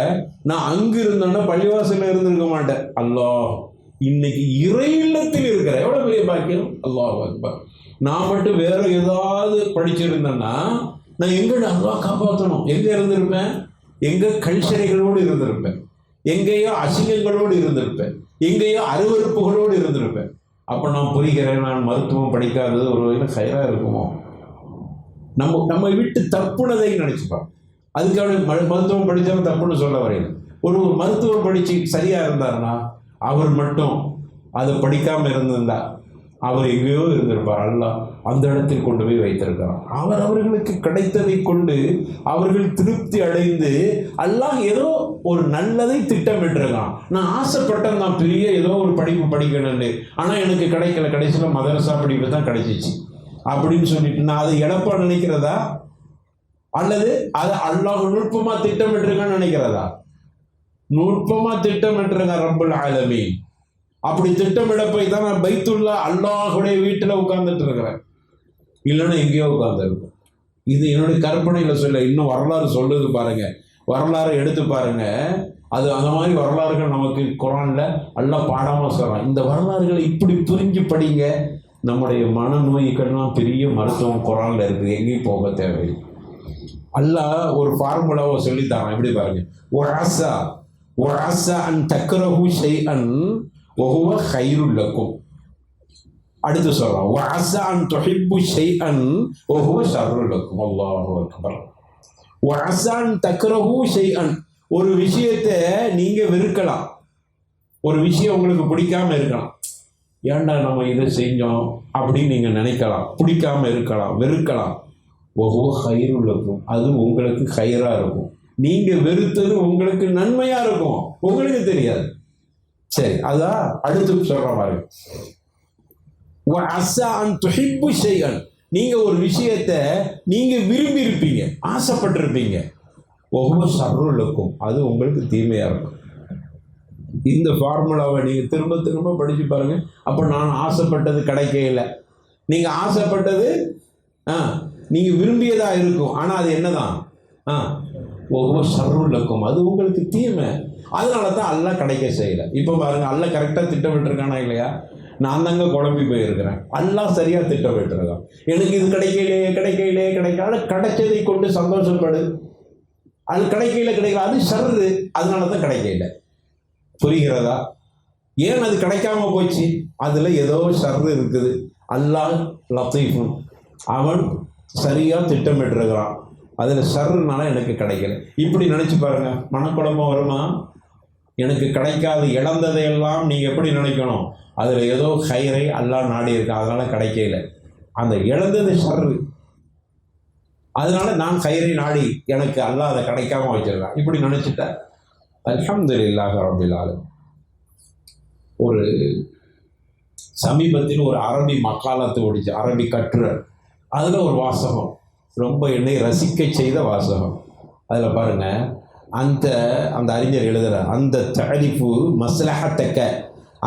நான் அங்கே இருந்தேன்னா பள்ளிவாசலில் இருந்திருக்க மாட்டேன். அல்லாஹ், இன்னைக்கு இறை இல்லத்தில் இருக்கிற எவ்வளோ பெரிய பாக்கியம். அல்லாஹ் அக்பர். நான் மட்டும் வேற ஏதாவது படிச்சிருந்தேன்னா நான் எங்கே அல்லாஹ் காப்பாற்றணும், எங்கே இருந்திருப்பேன்? எங்கே கல்சரைகளோடு இருந்திருப்பேன், எங்கேயோ அசிங்கங்களோடு இருந்திருப்பேன், எங்கேயோ அருவறுப்புகளோடு இருந்திருப்பேன். அப்போ நான் புரிகிறேன், நான் மருத்துவம் படிக்காதது ஒரு வகையில் ஹைராக இருக்குமோ? நம்ம விட்டு தப்புனதை நினச்சிப்பான். அதுக்காக மருத்துவம் படித்தவன் தப்புன்னு சொல்ல வரையில. ஒரு மருத்துவம் படித்து சரியாக இருந்தாருன்னா அவர் மட்டும் அதை படிக்காமல் இருந்திருந்தா அவர் எங்கேயோ இருந்திருப்பார். அல்லாஹ் அந்த இடத்தில் கொண்டு போய் வைத்திருக்கிறார். அவர்களுக்கு கிடைத்ததை கொண்டு அவர்கள் திருப்தி அடைந்து அல்லாஹ் ஏதோ ஒரு நல்லதை திட்டமிட்டிருக்கான். நான் ஆசைப்பட்டேன், நான் பெரிய ஏதோ ஒரு படிப்பு படிக்கணும்னு, ஆனால் எனக்கு கிடைக்கல, கடைசியில் மதரசா படிப்பு தான் கிடைச்சிச்சு அப்படின்னு சொல்லிட்டு நான் அதை இழப்பா நினைக்கிறதா, அல்லது அதை அல்லாஹ் நுட்பமா திட்டமிட்டிருக்கான்னு நினைக்கிறதா? நுட்பமா திட்டமிட்டிருக்கான் ரப்பல் ஆலமீன். அப்படி திட்டமிட போய் தான் நான் பைத்துல்லா அல்லாஹுடைய வீட்டில் உட்கார்ந்துட்டு இருக்கிறேன், இல்லைன்னா எங்கேயோ உட்கார்ந்துருக்கேன். இது என்னுடைய கற்பனையில் சொல்ல. இன்னும் வரலாறு சொல்லுது பாருங்க, வரலாறு எடுத்து பாருங்க. அது அந்த மாதிரி வரலாறுகள் நமக்கு குர்ஆன்ல அல்லாஹ் பாடமாக சொல்கிறான். இந்த வரலாறுகளை இப்படி புரிஞ்சு படிங்க. நம்முடைய மனநோய்க்கெல்லாம் பெரிய மருத்துவம் குர்ஆன்ல இருக்குது, எங்கேயும் போக தேவையில்லை. அல்லாஹ் ஒரு ஃபார்முலாவை சொல்லித்தாரான். எப்படி பாருங்க, வஅஸா அன் தக்ரஹு ஷைஅன் வஹுவ கைருல் லக்கும். அடுத்து சொல்றான், வஅஸா அன் துஹிப்பு ஷைஅன் வஹுவ ஷர்ருல் லக்கும். அல்லாஹு அக்பர். வஅஸா அன் தக்ரஹு ஷைஅன், ஒரு விஷயத்தை நீங்க வெறுக்கலாம், ஒரு விஷயம் உங்களுக்கு பிடிக்காம இருக்கலாம். ஏன்டா நம்ம இதை செஞ்சோம் அப்படின்னு நீங்க நினைக்கலாம், பிடிக்காம இருக்கலாம், வெறுக்கலாம். வஹுவ கைருல் லக்கும், அது உங்களுக்கு கைரா இருக்கும். நீங்க வெறுத்தது உங்களுக்கு நன்மையா இருக்கும், உங்களுக்கு தெரியாது. சரி, அதான் அடுத்து சொல்ற மாதிரி, வஅஸா அன் துஹிப்பு ஷைஅன், நீங்க ஒரு விஷயத்தை நீங்க விரும்பி இருப்பீங்க, ஆசைப்பட்டிருப்பீங்க. வஹுவ ஷர்ருல் லக்கும், அது உங்களுக்கு தீமையா இருக்கும். இந்த ஃபார்முலாவை நீங்க திரும்ப திரும்ப படிச்சு பாருங்க. அப்போ நான் ஆசைப்பட்டது கிடைக்கல, நீங்க ஆசைப்பட்டது நீங்க விரும்பியதா இருக்கும், ஆனா அது என்னதான்? ஒவ்வொரு ஷர்ருல் லக்கும், அது உங்களுக்கு தீமை. அதனால தான் அல்லாஹ் கிடைக்க செய்யல. இப்போ பாருங்க, அல்லாஹ் கரெக்டாக திட்டமிட்டிருக்கானா இல்லையா? நான் தாங்க குழம்பி போயிருக்கிறேன், அல்லாஹ் சரியா திட்டமிட்டிருக்கான். எனக்கு இது கிடைக்காத, கிடைச்சதை கொண்டு சந்தோஷப்படு. அது கிடைக்கல, அது ஷர்ரு, அதனால தான் கிடைக்கல. புரிகிறதா? ஏன் அது கிடைக்காம போச்சு? அதுல ஏதோ ஷர்ரு இருக்குது. அல்லாஹ் லத்தீஃபுன், அவன் சரியா திட்டமிட்டிருக்கிறான். அதுல ஷர்ருனால எனக்கு கிடைக்கல. இப்படி நினைச்சு பாருங்க, மனக்குழம்பம் வருமா? எனக்கு கிடைக்காது, இழந்ததையெல்லாம் நீங்க எப்படி நினைக்கணும்? அதுல ஏதோ ஹைரை அல்லாஹ் நாடி இருக்கு, அதனால கிடைக்கல. அந்த இழந்தது ஷர்ரு, அதனால நான் ஹைரை நாடி எனக்கு அல்லாஹ் அதை கிடைக்காம வச்சிருக்கான். இப்படி நினைச்சிட்ட அல்ஹம்துலில்லாஹ் ரப்பில் ஆலமீன். ஒரு சமீபத்தில் ஒரு அரபி மக்காலத்து ஓடிச்சு, அரபி கட்டுரை. அதுல ஒரு வாசகம் ரொம்ப என்னை ரசிக்க செய்த வாசகம். அதில் பாருங்க, அந்த அறிஞர் எழுதுற அந்த தஅரிஃபு மஸ்லஹத்தக,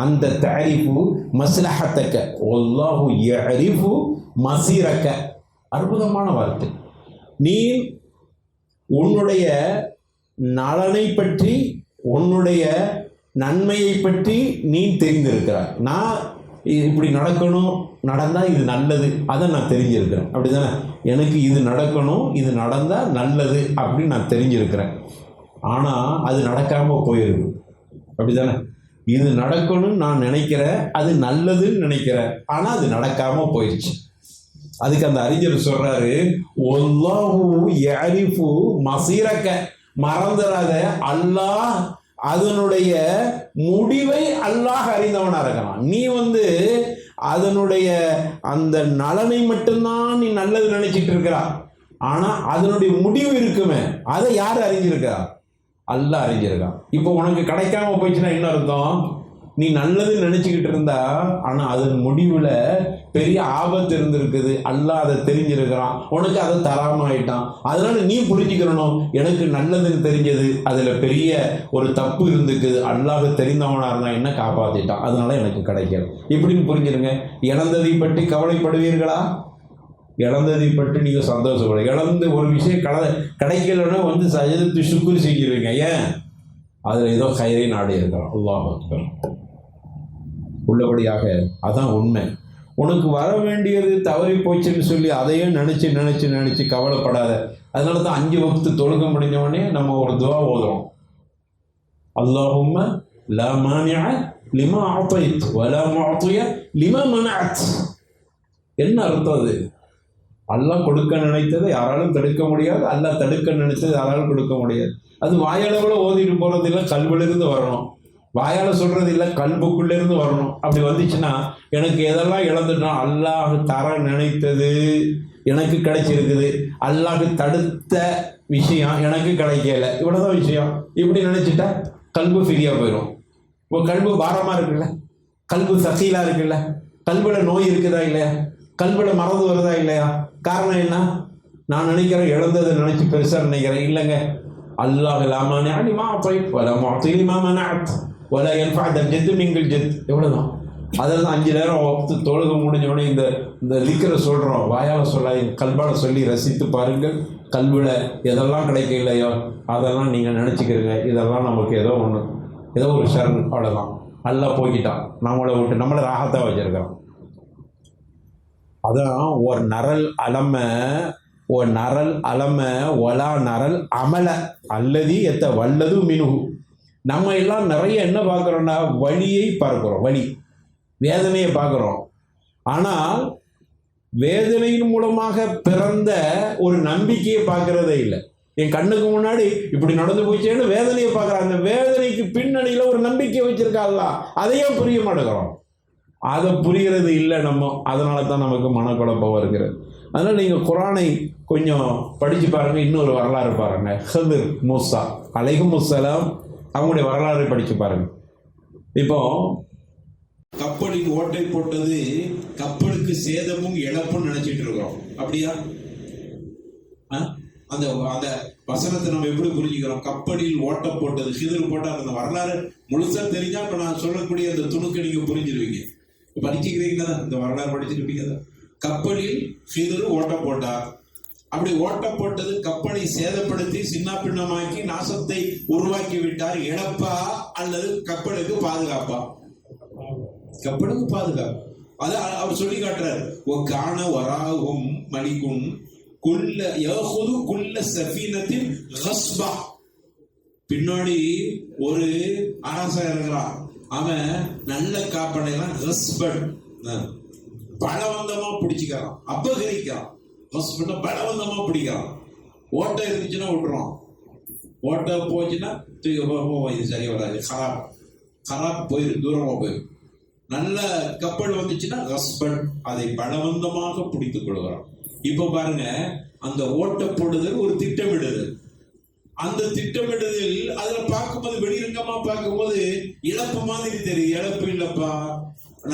அந்த தஅரிஃபு மஸ்லஹத்தக வல்லாஹு யஅரிஃபு மஸீரக. அற்புதமான வார்த்தை. நீ உன்னுடைய நலனை பற்றி, உன்னுடைய நன்மையை பற்றி நீ தெரிந்திருக்கிறாய். நான் இப்படி நடக்கணும், நடந்தால் இது நல்லது, அதை நான் தெரிஞ்சிருக்கிறேன். அப்படி தானே? எனக்கு இது நடக்கணும், இது நடந்தால் நல்லது அப்படின்னு நான் தெரிஞ்சிருக்கிறேன். ஆனால் அது நடக்காமல் போயிருக்கு. அப்படி தானே? இது நடக்கணும்னு நான் நினைக்கிறேன், அது நல்லதுன்னு நினைக்கிறேன், ஆனால் அது நடக்காமல் போயிடுச்சு. அதுக்கு அந்த அறிஞர் சொல்றாரு, வல்லாஹு யஅரிஃபு மஸீரக, மறந்துடாத, அல்லாஹ் அதனுடைய முடிவை அல்லாஹ் அறிந்தவனா இருக்கலாம். நீ அதனுடைய அந்த நலனை மட்டும்தான் நீ நல்லது நினைச்சிட்டு இருக்கிறா, ஆனா அதனுடைய முடிவு இருக்குமே, அதை யாரு அறிஞ்சிருக்கா? அல்லாஹ் அறிஞ்சிருக்கான். இப்போ உனக்கு கிடைக்காம போயிடுச்சுன்னா என்ன அர்த்தம்? நீ நல்லது நினைச்சுக்கிட்டு இருந்தா, ஆனா அதன் முடிவுல பெரிய ஆபத்து இருந்திருக்குது. அல்லாஹ் அதை தெரிஞ்சிருக்கிறான், உனக்கு அதை தராம ஆயிட்டான். அதனால நீ புரிஞ்சுக்கிறணும், எனக்கு நல்லதுன்னு தெரிஞ்சது, அதுல பெரிய ஒரு தப்பு இருந்துக்குது. அல்லாஹ் தெரிந்தவனா இருந்தா என்ன காப்பாத்திட்டான், அதனால எனக்கு கிடைக்காது இப்படின்னு புரிஞ்சிருங்க. இழந்ததை பற்றி கவலைப்படுவீர்களா? இழந்ததை பற்றி நீங்க சந்தோஷப்பட. இழந்து ஒரு விஷயம் கிடைக்கலன்னா வந்து சஜதத்து சுக்குர் செஞ்சிருவீங்க. ஏன்? அதுல ஏதோ கயிறை நாடி இருக்கிறோம். அல்லாஹ் அக்பர். உள்ளபடியாக அதான் உண்மை. உனக்கு வர வேண்டியது தவறி போச்சுன்னு சொல்லி அதையே நினைச்சு நினைச்சு நினைச்சு கவலைப்படாத. அதனால தான் 5 வக்து தொழுகை முடிஞ்ச உடனே நம்ம ஒரு துவா ஓதுறோம். அல்லாஹும்ம லா மானிஅ லிமா அதைத் வலா முஅதிய லிமா மனஅத். என்ன அர்த்தம் அது? அல்லாஹ் கொடுக்க நினைத்ததை யாராலும் தடுக்க முடியாது, அல்லாஹ் தடுக்க நினைத்தது யாராலும் கொடுக்க முடியாது. அது வாயளவில் ஓதிட்டு போறது இல்லை, கல்விலிருந்து வரணும். வாயால சொல்றது இல்லை, கல்புக்குள்ள இருந்து வரணும். அப்படி வந்துச்சுன்னா எனக்கு எதெல்லாம் இழந்துட்டோம், அல்லாஹ் தர நினைத்தது எனக்கு கிடைச்சிருக்குது, அல்லாஹ் தடுத்த விஷயம் எனக்கு கிடைக்கல, இவ்வளவுதான் விஷயம். இப்படி நினைச்சிட்டா கல்பு ஃப்ரீயா போயிடும். இப்போ கல்பு பாரமா இருக்குல்ல, கல்பு சசீலா இருக்குல்ல, கல்புல நோய் இருக்குதா இல்லையா, கல்புல மறந்து வருதா இல்லையா? காரணம் என்ன? நான் நினைக்கிறேன் இழந்ததை நினைச்சு பெருசா நினைக்கிறேன். இல்லைங்க, அல்லாஹ் லாமானி அலிமா அதைத் வலா முஅதி லிமா மனஅத் வலா யன்ஃபஅ ஜத் மின்கல் ஜத். எவ்வளவுதான். அதில் 5 நேரம் வக்து தொழுகை முடிஞ்ச உடனே இந்த லிக்கரை சொல்றோம். வாயால சொல்லாதீங்க, கல்பால சொல்லி ரசித்து பாருங்கள். கல்வில எதெல்லாம் கிடைக்க இல்லையோ அதெல்லாம் நீங்க நினைச்சுக்கிறீங்க, இதெல்லாம் நமக்கு ஏதோ ஒன்று, ஏதோ ஒரு ஷர்ன், அவ்வளோதான். அல்லாஹ் போய்கிட்டான், நம்மளை விட்டு நம்மளை ராகத்தா வச்சிருக்கான். அதான் ஒரு நரல் அலம ஒலா நரல் அமல அல்லதி எத்த வல்லது மினுகு. நம்ம எல்லாம் நிறைய என்ன பார்க்குறோம்னா வலியை பார்க்குறோம், வலி வேதனையை பார்க்குறோம். ஆனால் வேதனையின் மூலமாக பிறந்த ஒரு நம்பிக்கையை பார்க்கறதே இல்லை. என் கண்ணுக்கு முன்னாடி இப்படி நடந்து போச்சேன்னு வேதனையை பார்க்குறாங்க. அந்த வேதனைக்கு பின்னணியில் ஒரு நம்பிக்கை வச்சிருக்காங்க, அதையே புரிய மாட்டேங்கிறோம். அதை புரிகிறது இல்லை நம்ம. அதனால தான் நமக்கு மனக்குழப்பம் வருகிறது. அதனால் நீங்கள் குரானை கொஞ்சம் படித்து பாருங்கள். இன்னொரு வரலாறு பாருங்கள், ஹிதர் மூசா அலைஹிமுஸ்ஸலாம் அவங்களுடைய வரலாறு படித்து பாருங்கள். இப்போ கப்பலின் ஓட்டை போட்டது கப்பலுக்கு சேதமும் இழப்பும் நினைச்சிட்டு இருக்கிறோம், அப்படியா? அந்த அந்த வசனத்தை நம்ம எப்படி புரிஞ்சுக்கிறோம்? கப்பலில் ஓட்ட போட்டது ஹிதர் போட்டார். அந்த வரலாறு முழுசா தெரிஞ்சா இப்ப நான் சொல்லக்கூடிய அந்த துணுக்கை நீங்க புரிஞ்சிருவீங்க. படிச்சுக்கிறீங்களா? இந்த வரலாறு படிச்சிருப்பீங்க. கப்பலில் ஹிதர் ஓட்ட போட்டார். அப்படி ஓட்ட போட்டது கப்பலை சேதப்படுத்தி சின்ன பின்னமாக்கி நாசத்தை உருவாக்கி விட்டார். இழப்பா அல்லது கப்பலுக்கு பாதுகாப்பா? கப்பலுக்கு பாதுகாப்பு. அதை அவர் சொல்லி காட்டுறாரு. காண வராகும் மலிக்கும் குல்ல யஹுது குல்ல சஃபீனத்தின் கஸ்பா. பின்னாடி ஒரு அரசன் இருக்கிறான், அவன் நல்ல காப்படையெல்லாம் ஹஸ்பண்ட் பலவந்தமா பிடிச்சிக்கிறான், அபகரிக்கிறான். ஹஸ்பண்ட பலவந்தமா பிடிக்கிறான். ஓட்டை இருந்துச்சுன்னா விட்டுறான், ஓட்டை போச்சுன்னா இது சரியா வராது, கராப் போயிரு, தூரமா போயிரு. நல்ல கப்பல் வந்துச்சுன்னா ஹஸ்பண்ட் அதை பலவந்தமாக பிடித்துக் கொள்கிறான். இப்ப பாருங்க, அந்த ஓட்ட போடுதல் ஒரு திட்டமிடுதல். அந்த திட்டமிடுதல் அதுல பார்க்கும்போது வெளிரங்கமா பார்க்கும்போது இழப்பு மாதிரி தெரியும். இழப்பு இல்லப்பா,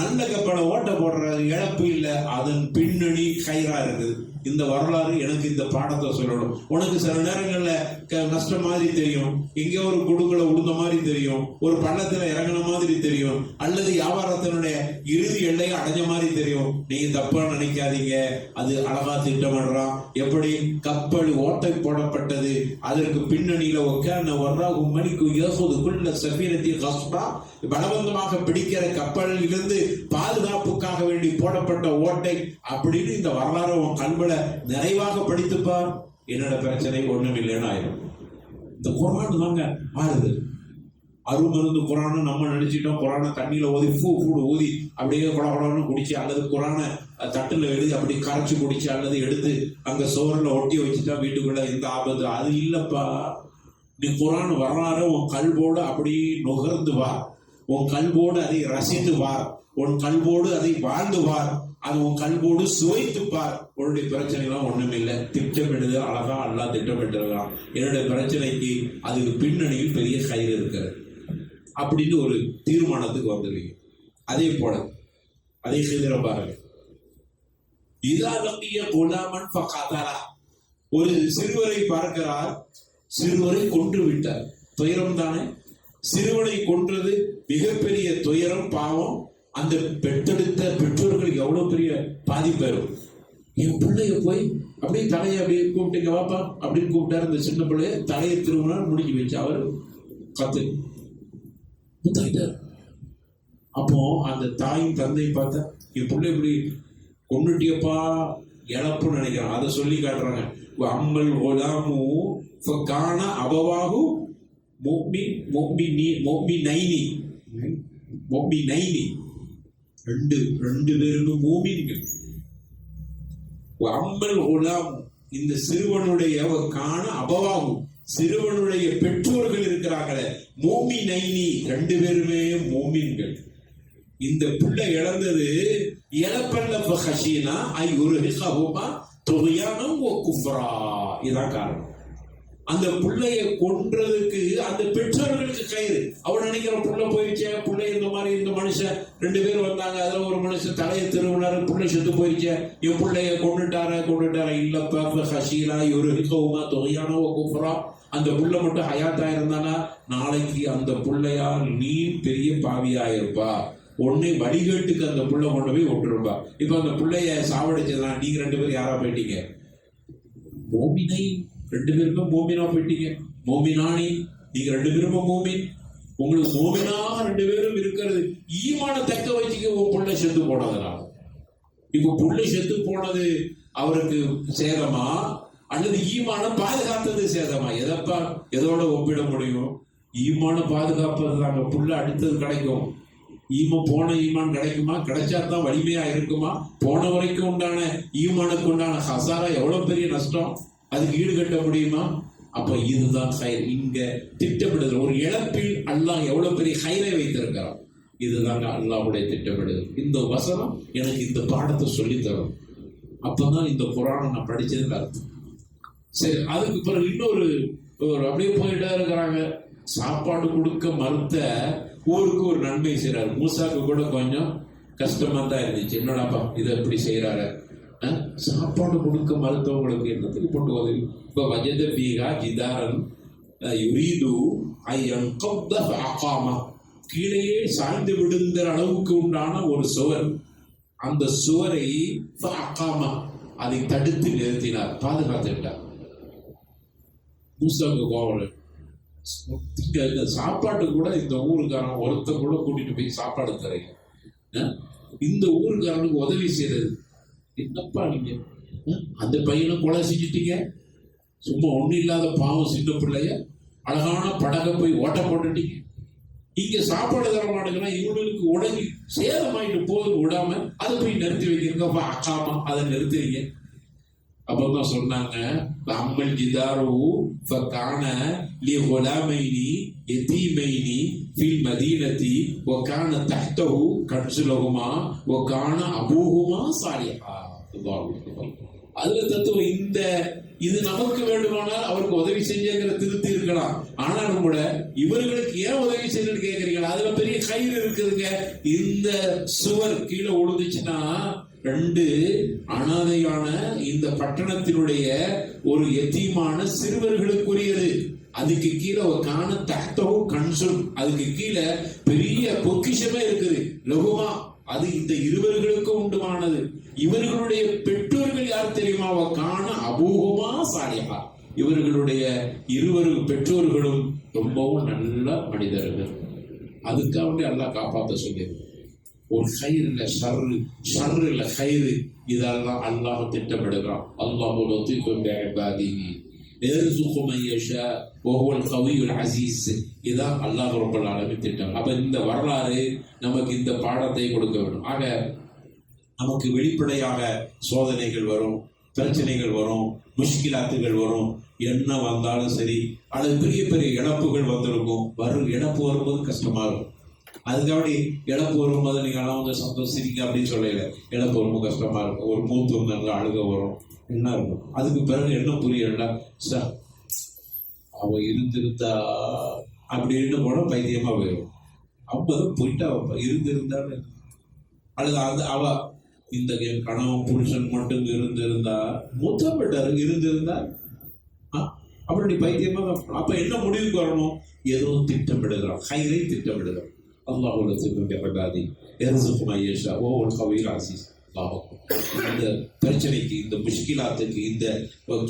நல்ல கப்பலை ஓட்ட போடுற இழப்பு இல்லை, அதன் பின்னணி கயிறா இருக்குது. இந்த வரலாறு எனக்கு இந்த பாடத்தை சொல்லணும். உனக்கு சில நேரங்கள்ல நஷ்டம் மாதிரி தெரியும், எங்க ஒரு குடுங்களை உடுந்த மாதிரி தெரியும், ஒரு பள்ளத்துல இறங்கின மாதிரி தெரியும், அல்லது வியாபாரத்தினுடைய இறுதி எல்லையை அடைஞ்ச மாதிரி தெரியும். நீங்க தப்பா நினைக்காதீங்க, அது அழகா திட்டமிடுறான். எப்படி கப்பல் ஓட்டை போடப்பட்டது, அதற்கு பின்னணியில உட்கார்ந்து வர்றாகும் மணிக்கு யோசுதுக்குள்ள சபீரத்தி கஸ்பா, பலவந்தமாக பிடிக்கிற கப்பலில் இருந்து பாதுகாப்புக்காக வேண்டி போடப்பட்ட ஓட்டை அப்படின்னு இந்த வரலாறு உன் கண்பல நிறைவாக படித்துப்பார். என்னோட பிரச்சனை ஒண்ணும் இல்லைன்னு ஆயிரும். இந்த குரான் தாங்க ஆறுது. அருமருந்து குரான் நம்ம நினைச்சிட்டோம். குரானை தண்ணியில ஊதி ஊதி அப்படியே குடகுடன்னு குடிச்சு, அல்லது குரானை தட்டுல எழுதி அப்படி கரைச்சு குடிச்சு, அல்லது எடுத்து அங்க சோறுல ஒட்டி வச்சுட்டா வீட்டுக்குள்ள எந்த ஆபத்து. அது இல்லப்பா. நீ குரான் வரலாறு உன் கல்வோடு அப்படி நுகர்ந்து வா, உன் கல்வோடு அதை ரசித்து வார், உன் கல்வோடு அதை வாழ்ந்து வார். அது உன் கல்வோடு சுவைத்து பார். உன்னுடைய பிரச்சனைலாம் ஒண்ணும் இல்லை, திட்டமிடுது அழகா அல்லா திட்டமிட்டிருக்கிறான். என்னுடைய பிரச்சனைக்கு அதுக்கு பின்னணியில் பெரிய கயிறு இருக்கிறது அப்படின்னு ஒரு தீர்மானத்துக்கு வந்துடுவீங்க. அதே போல அதே செய்திர பாருங்க. ஒரு சிறுவரை பார்க்கிறார், சிறுவரை கொன்று விட்டார். துயரம் தானே, சிறுவனை கொன்றது மிகப்பெரிய துயரம், பாவம். அந்த பெற்றெடுத்த பெற்றோர்களுக்கு எவ்வளவு பெரிய பாதிப்பு இருக்கும். என் பிள்ளைய போய் அப்படியே தலையை அப்படியே கூப்பிட்டீங்க வாப்பா அப்படின்னு கூப்பிட்டாரு. அந்த சின்ன பிள்ளைய தலையை திரும்பினார், முடிஞ்சு வச்சு அவர் கத்து முத்தாயிட்டார். அப்போ அந்த தாயும் தந்தையும் பார்த்தா என் பிள்ளை இப்படி கொண்டுட்டியப்பா இழப்புன்னு நினைக்கிறான். அதை சொல்லி காட்டுறாங்க. அம்மல் ஒலாமு காண அபவாகு ரெண்டு பேருக்கு மூமின்கள். அம்மல் ஒலாம், இந்த சிறுவனுடைய காண அபவாகு, சிறுவனுடைய பெற்றோர்கள் இருக்கிறாங்களே, மோமி நைனி, ரெண்டு பேருமே மோமின்கள். இந்த பிள்ளை இழந்தது இழப்பல்ல ஹசீனா ஐ ஒரு ஹிகஹுமா துகியானம் ஓ குஃப்ரா. இதான் காரணம். அந்த பிள்ளைய கொன்றதுக்கு அந்த பெற்றோர்களுக்கு கயிறு. அவன் நினைக்கிற புள்ள போயிடுச்சே, பிள்ளை இந்த மாதிரி இந்த மனுஷன் ரெண்டு பேர் வந்தாங்க, அதுல ஒரு மனுஷன் தலையை திருவினாரு, பிள்ளை செத்து போயிடுச்சே, என் பிள்ளைய கொண்டுட்டார இல்லப்பா ஹசீனா ஒரு ஹிகஹுமா துகியானம் ஓ குஃப்ரா. அந்த புள்ள மட்டும் ஹயாத்தா இருந்தானா நாளைக்கு அந்த புள்ளையால் நீ பெரிய பாவியாயிருப்பா. ஒன்னு வடிகட்டுக்கு அந்த புள்ள கொண்டு போய் விட்டுருப்பா. இப்ப அந்த பிள்ளைய சாவடிச்சதுனா நீங்க ரெண்டு பேரும் யாரா போயிட்டீங்க? மோமினை, ரெண்டு பேருமே மோமினா போயிட்டீங்க. மோமினானி, நீங்க ரெண்டு பேருமே மோமின். உங்களுக்கு மோமினாக ரெண்டு பேரும் இருக்கிறது ஈமான தக்க வச்சுக்க. உன் பிள்ளை செத்து போனதுனால இப்ப பிள்ளை செத்து போனது அவருக்கு சேதமா அல்லது ஈமான பாதுகாத்தது சேதமா? எதப்பா எதோட ஒப்பிட முடியும்? ஈமான பாதுகாப்பது தாங்க. புள்ள அடுத்தது கிடைக்கும். போன ஈமான் கிடைக்குமா? கிடைச்சா தான் வலிமையா இருக்குமா? போன வரைக்கும் உண்டான ஈமானுக்கு உண்டான ஹசாரா எவ்வளவு பெரிய நஷ்டம், அதுக்கு ஈடுகட்ட முடியுமா? அப்ப இதுதான் கயிறு. இங்க திட்டமிடுதல். ஒரு இழப்பில் அல்லாஹ் எவ்வளவு பெரிய கயிறை வைத்திருக்கிறான். இதுதாங்க அல்லாஹ்வுடைய திட்டமிடுதல். இந்த வசனம் எனக்கு இந்த பாடத்தை சொல்லித்தரும். அப்பதான் இந்த குர்ஆனை நான் படிச்சதுன்னு அர்த்தம். சரி, அதுக்கு பிறகு இன்னொரு அப்படியே போயிட்டே இருக்கிறாங்க. சாப்பாடு கொடுக்க மறுத்த ஊருக்கு ஒரு நன்மை செய்யறாரு. மூசாக்கு கூட கொஞ்சம் கஷ்டமா தான் இருந்துச்சு. என்னடாப்பா இதை எப்படி செய்யறாரு? சாப்பாடு கொடுக்க மறுத்தவங்களுக்கு என்னத்துக்கு போட்டு உதவி. இப்ப வஜத பீகா ஜிதாரன் யுரீது ஐயன் அகாமா, கீழே சாய்ந்து விடுங்கிற அளவுக்கு உண்டான ஒரு சுவர். அந்த சுவரை அகாமா, அதை தடுத்து நிறுத்தினார், பாதுகாத்துட்டார். மூசாக்கு கோவம். சாப்பாட்டு கூட இந்த ஊருக்காரன் ஒருத்த கூட கூட்டிட்டு போய் சாப்பாடு தரீங்க. இந்த ஊருக்காரனுக்கு உதவி செய்யறது என்னப்பா நீங்க? அந்த பையனை கொலை செஞ்சுட்டீங்க. சும்மா ஒண்ணு இல்லாத பாவம் சின்ன பிள்ளைய அழகான படகை போய் ஓட்ட போட்டுட்டீங்க. இங்க சாப்பாடு தர மாட்டேங்கன்னா இவங்களுக்கு உடனே சேதமாயிட்டு போது விடாம அதை போய் நிறுத்தி வைக்கிறீங்க. அக்காமா அதை நிறுத்துறீங்க. அப்பதான் சொன்னாங்க அம்மல் ஜிதாரு ஃபகான லி குலாமைனி யதீமைனி ஃபில் மதீனதி வகான தஹ்தஹு கன்ஸுலஹுமா வகான அபூஹுமா சாலிஹா. அதுல தத்துவம். இந்த இது நமக்கு வேண்டுமானால் அவருக்கு உதவி செஞ்சுங்கிற திருத்தி இருக்கலாம். ஆனாலும் கூட இவர்களுக்கு ஏன் உதவி செய்யணும்னு கேட்கறீங்களா? அதுல பெரிய கயிறு இருக்குதுங்க. இந்த சுவர் கீழே விழுந்துச்சுன்னா ரெண்டு அனாதையான இந்த பட்டணத்தினுடைய ஒரு எத்தீமான சிறுவர்களுக்குரியது. அதுக்கு கீழே காண தஹ்தஹு கன்சுன், அதுக்கு கீழே பெரிய பொக்கிஷமே இருக்குது. லகுமா, அது இந்த இருவர்களுக்கு உண்டுமானது. இவர்களுடைய பெற்றோர்கள் யார் தெரியுமா? காண அபூஹுமா சாலிஹா, இவர்களுடைய இருவரு பெற்றோர்களும் ரொம்பவும் நல்ல மனிதர்கள். அதுக்காக அல்லாஹ் காப்பாற்ற சொல்லியது. ஒரு கயிறு இல்ல ஷர்ரு, ஷர்ரு இல்ல கயிறு. இதெல்லாம் அல்லாஹ் திட்டமிடுகிறான். அல்லாஹு லத்தீஃபுன் பிஇபாதிஹி யர்ஸுகு மன் யஷா வஹுவல் கவியுல் அஸீஸ். இதான் அல்லாஹ் ரப்பல் ஆலமீன் திட்டம். அப்ப இந்த வரலாறு நமக்கு இந்த பாடத்தை கொடுக்க வேண்டும். ஆக நமக்கு வெளிப்படையாக சோதனைகள் வரும், பிரச்சனைகள் வரும், முஷ்கிலாத்துகள் வரும். என்ன வந்தாலும் சரி, அது பெரிய பெரிய இழப்புகள் வந்திருக்கும். இழப்பு வரும்போது கஷ்டமா இருக்கும். அதுக்காண்டி இழப்பு வரும்போது நீங்க எல்லாம் வந்து சந்தோஷிங்க அப்படின்னு சொல்லல. இழப்பு ரொம்ப கஷ்டமா இருக்கும். ஒரு மூத்து வந்து அழுக வரும், என்ன இருக்கும். அதுக்கு பிறகு என்ன புரியல, சார் அவ இருந்திருந்தா அப்படின்னு கூட பைத்தியமா போயிடும். அப்பதான் போயிட்டா இருந்திருந்தான்னு அல்லது அது அவ இந்த கணவன் புருஷன் மட்டும் இருந்திருந்தா மூத்தப்பட்டாரு இருந்திருந்தா அப்படி பைத்தியமா. அப்ப என்ன முடிவுக்கு வரணும்? ஏதோ திட்டமிடுகிறோம், ஹைரை திட்டமிடுகிறோம். அல்லாஹ்வுடைய திட்டமிடாதி எர்சுகுமா யஷா ஓ கவீர் அசீஸ். இந்த பிரச்சனைக்கு, இந்த முஷ்கிலாத்துக்கு, இந்த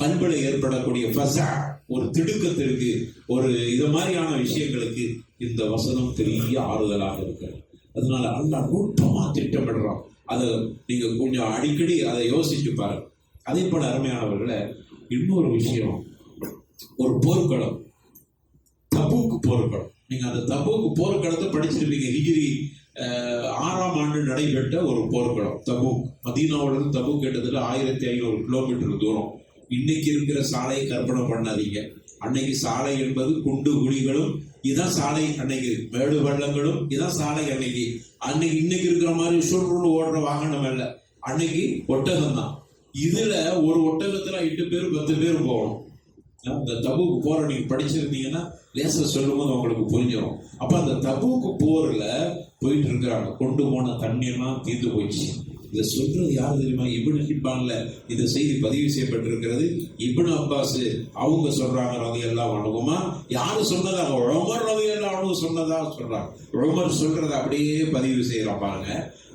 கல்வில ஏற்படக்கூடிய ஃபஸா, ஒரு திடுக்கத்திற்கு, ஒரு இது மாதிரியான விஷயங்களுக்கு இந்த வசனம் பெரிய ஆறுதலாக இருக்கிறது. அதனால அல்லாஹ் நுட்பமா திட்டமிடுறோம். அதை நீங்க கொஞ்சம் அடிக்கடி அதை யோசிச்சு பாருங்க. அதே போல அருமையானவர்களை, இன்னொரு விஷயம், ஒரு போர்க்களம், தபூக்கு போர்க்களம். நீங்க அந்த தபூக்கு போர்க்களத்தை படிச்சிருப்பீங்க. ஹிஜ்ரி 6ஆம் ஆண்டு நடைபெற்ற ஒரு போர்க்களம் தபூக். மதீனாவிலிருந்து தபூக் கிட்டத்தட்ட 1500 கிலோமீட்டர் தூரம். இன்னைக்கு இருக்கிற சாலையை கற்பனை பண்ணாதீங்க. அன்னைக்கு சாலை என்பது குண்டு குழிகளும் இதான் சாலை, அன்னைக்கு மேடு வெள்ளங்களும் இதான் சாலை. அன்னைக்கு இன்னைக்கு இருக்கிற மாதிரி சுருள் ஓடுற வாகனம் இல்லை, அன்னைக்கு ஒட்டகம் தான். இதுல ஒரு ஒட்டகத்துல 8 பேர் 10 பேர் போகணும். இந்த தபூக்கு போற நீங்க படிச்சிருந்தீங்கன்னா லேச சொல்லும் போது உங்களுக்கு புரிஞ்சிடும். அப்ப அந்த தபூக்கு போர்ல போயிட்டு இருக்கிறாங்க. கொண்டு போன தண்ணீர்லாம் தீர்ந்து போயிடுச்சு. இதை சொல்றது யாரு தெரியுமா? இப்னு ஹிப்பான்ல இந்த செய்தி பதிவு செய்யப்பட்டிருக்கிறது. இப்னு அப்பாஸ் அவங்க சொல்றாங்க ரலியல்லாஹு அன்ஹுமா. யாரு சொன்னதா? உமர் ரலியல்லாஹு அன்ஹு சொன்னதா சொல்றாங்க. உமர் சொல்றதை அப்படியே பதிவு செய்யறோம் பாருங்க.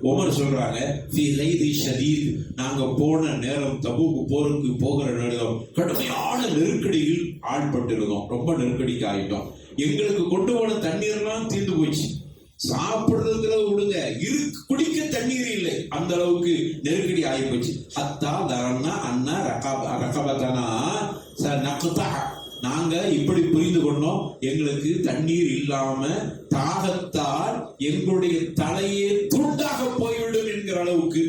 உமர் சொல்றாங்க, ஃபீ கைதி ஷதீத், நாங்க போன நேரம், தபூக்கு போருக்கு போகிற நேரம் கடுமையான நெருக்கடியில் ஆட்பட்டிருந்தோம். ரொம்ப நெருக்கடிக்கு ஆயிட்டோம். எங்களுக்கு கொண்டு போன தண்ணீர்லாம் தீர்ந்து போச்சு. சாப்பிடுறதுங்கிறத விடுங்க, குடிக்க தண்ணீர் இல்லை, அந்த அளவுக்கு நெருக்கடி ஆகி போச்சு. ஹத்தா தரன்னா அண்ணா ரகபத்தனா நக்தா, நாங்க இப்படி புரிந்து கொண்டோம், எங்களுக்கு தண்ணீர் இல்லாம தாகத்தால் எங்களுடைய தலையே துண்டாக போய்விடும் என்கிற அளவுக்கு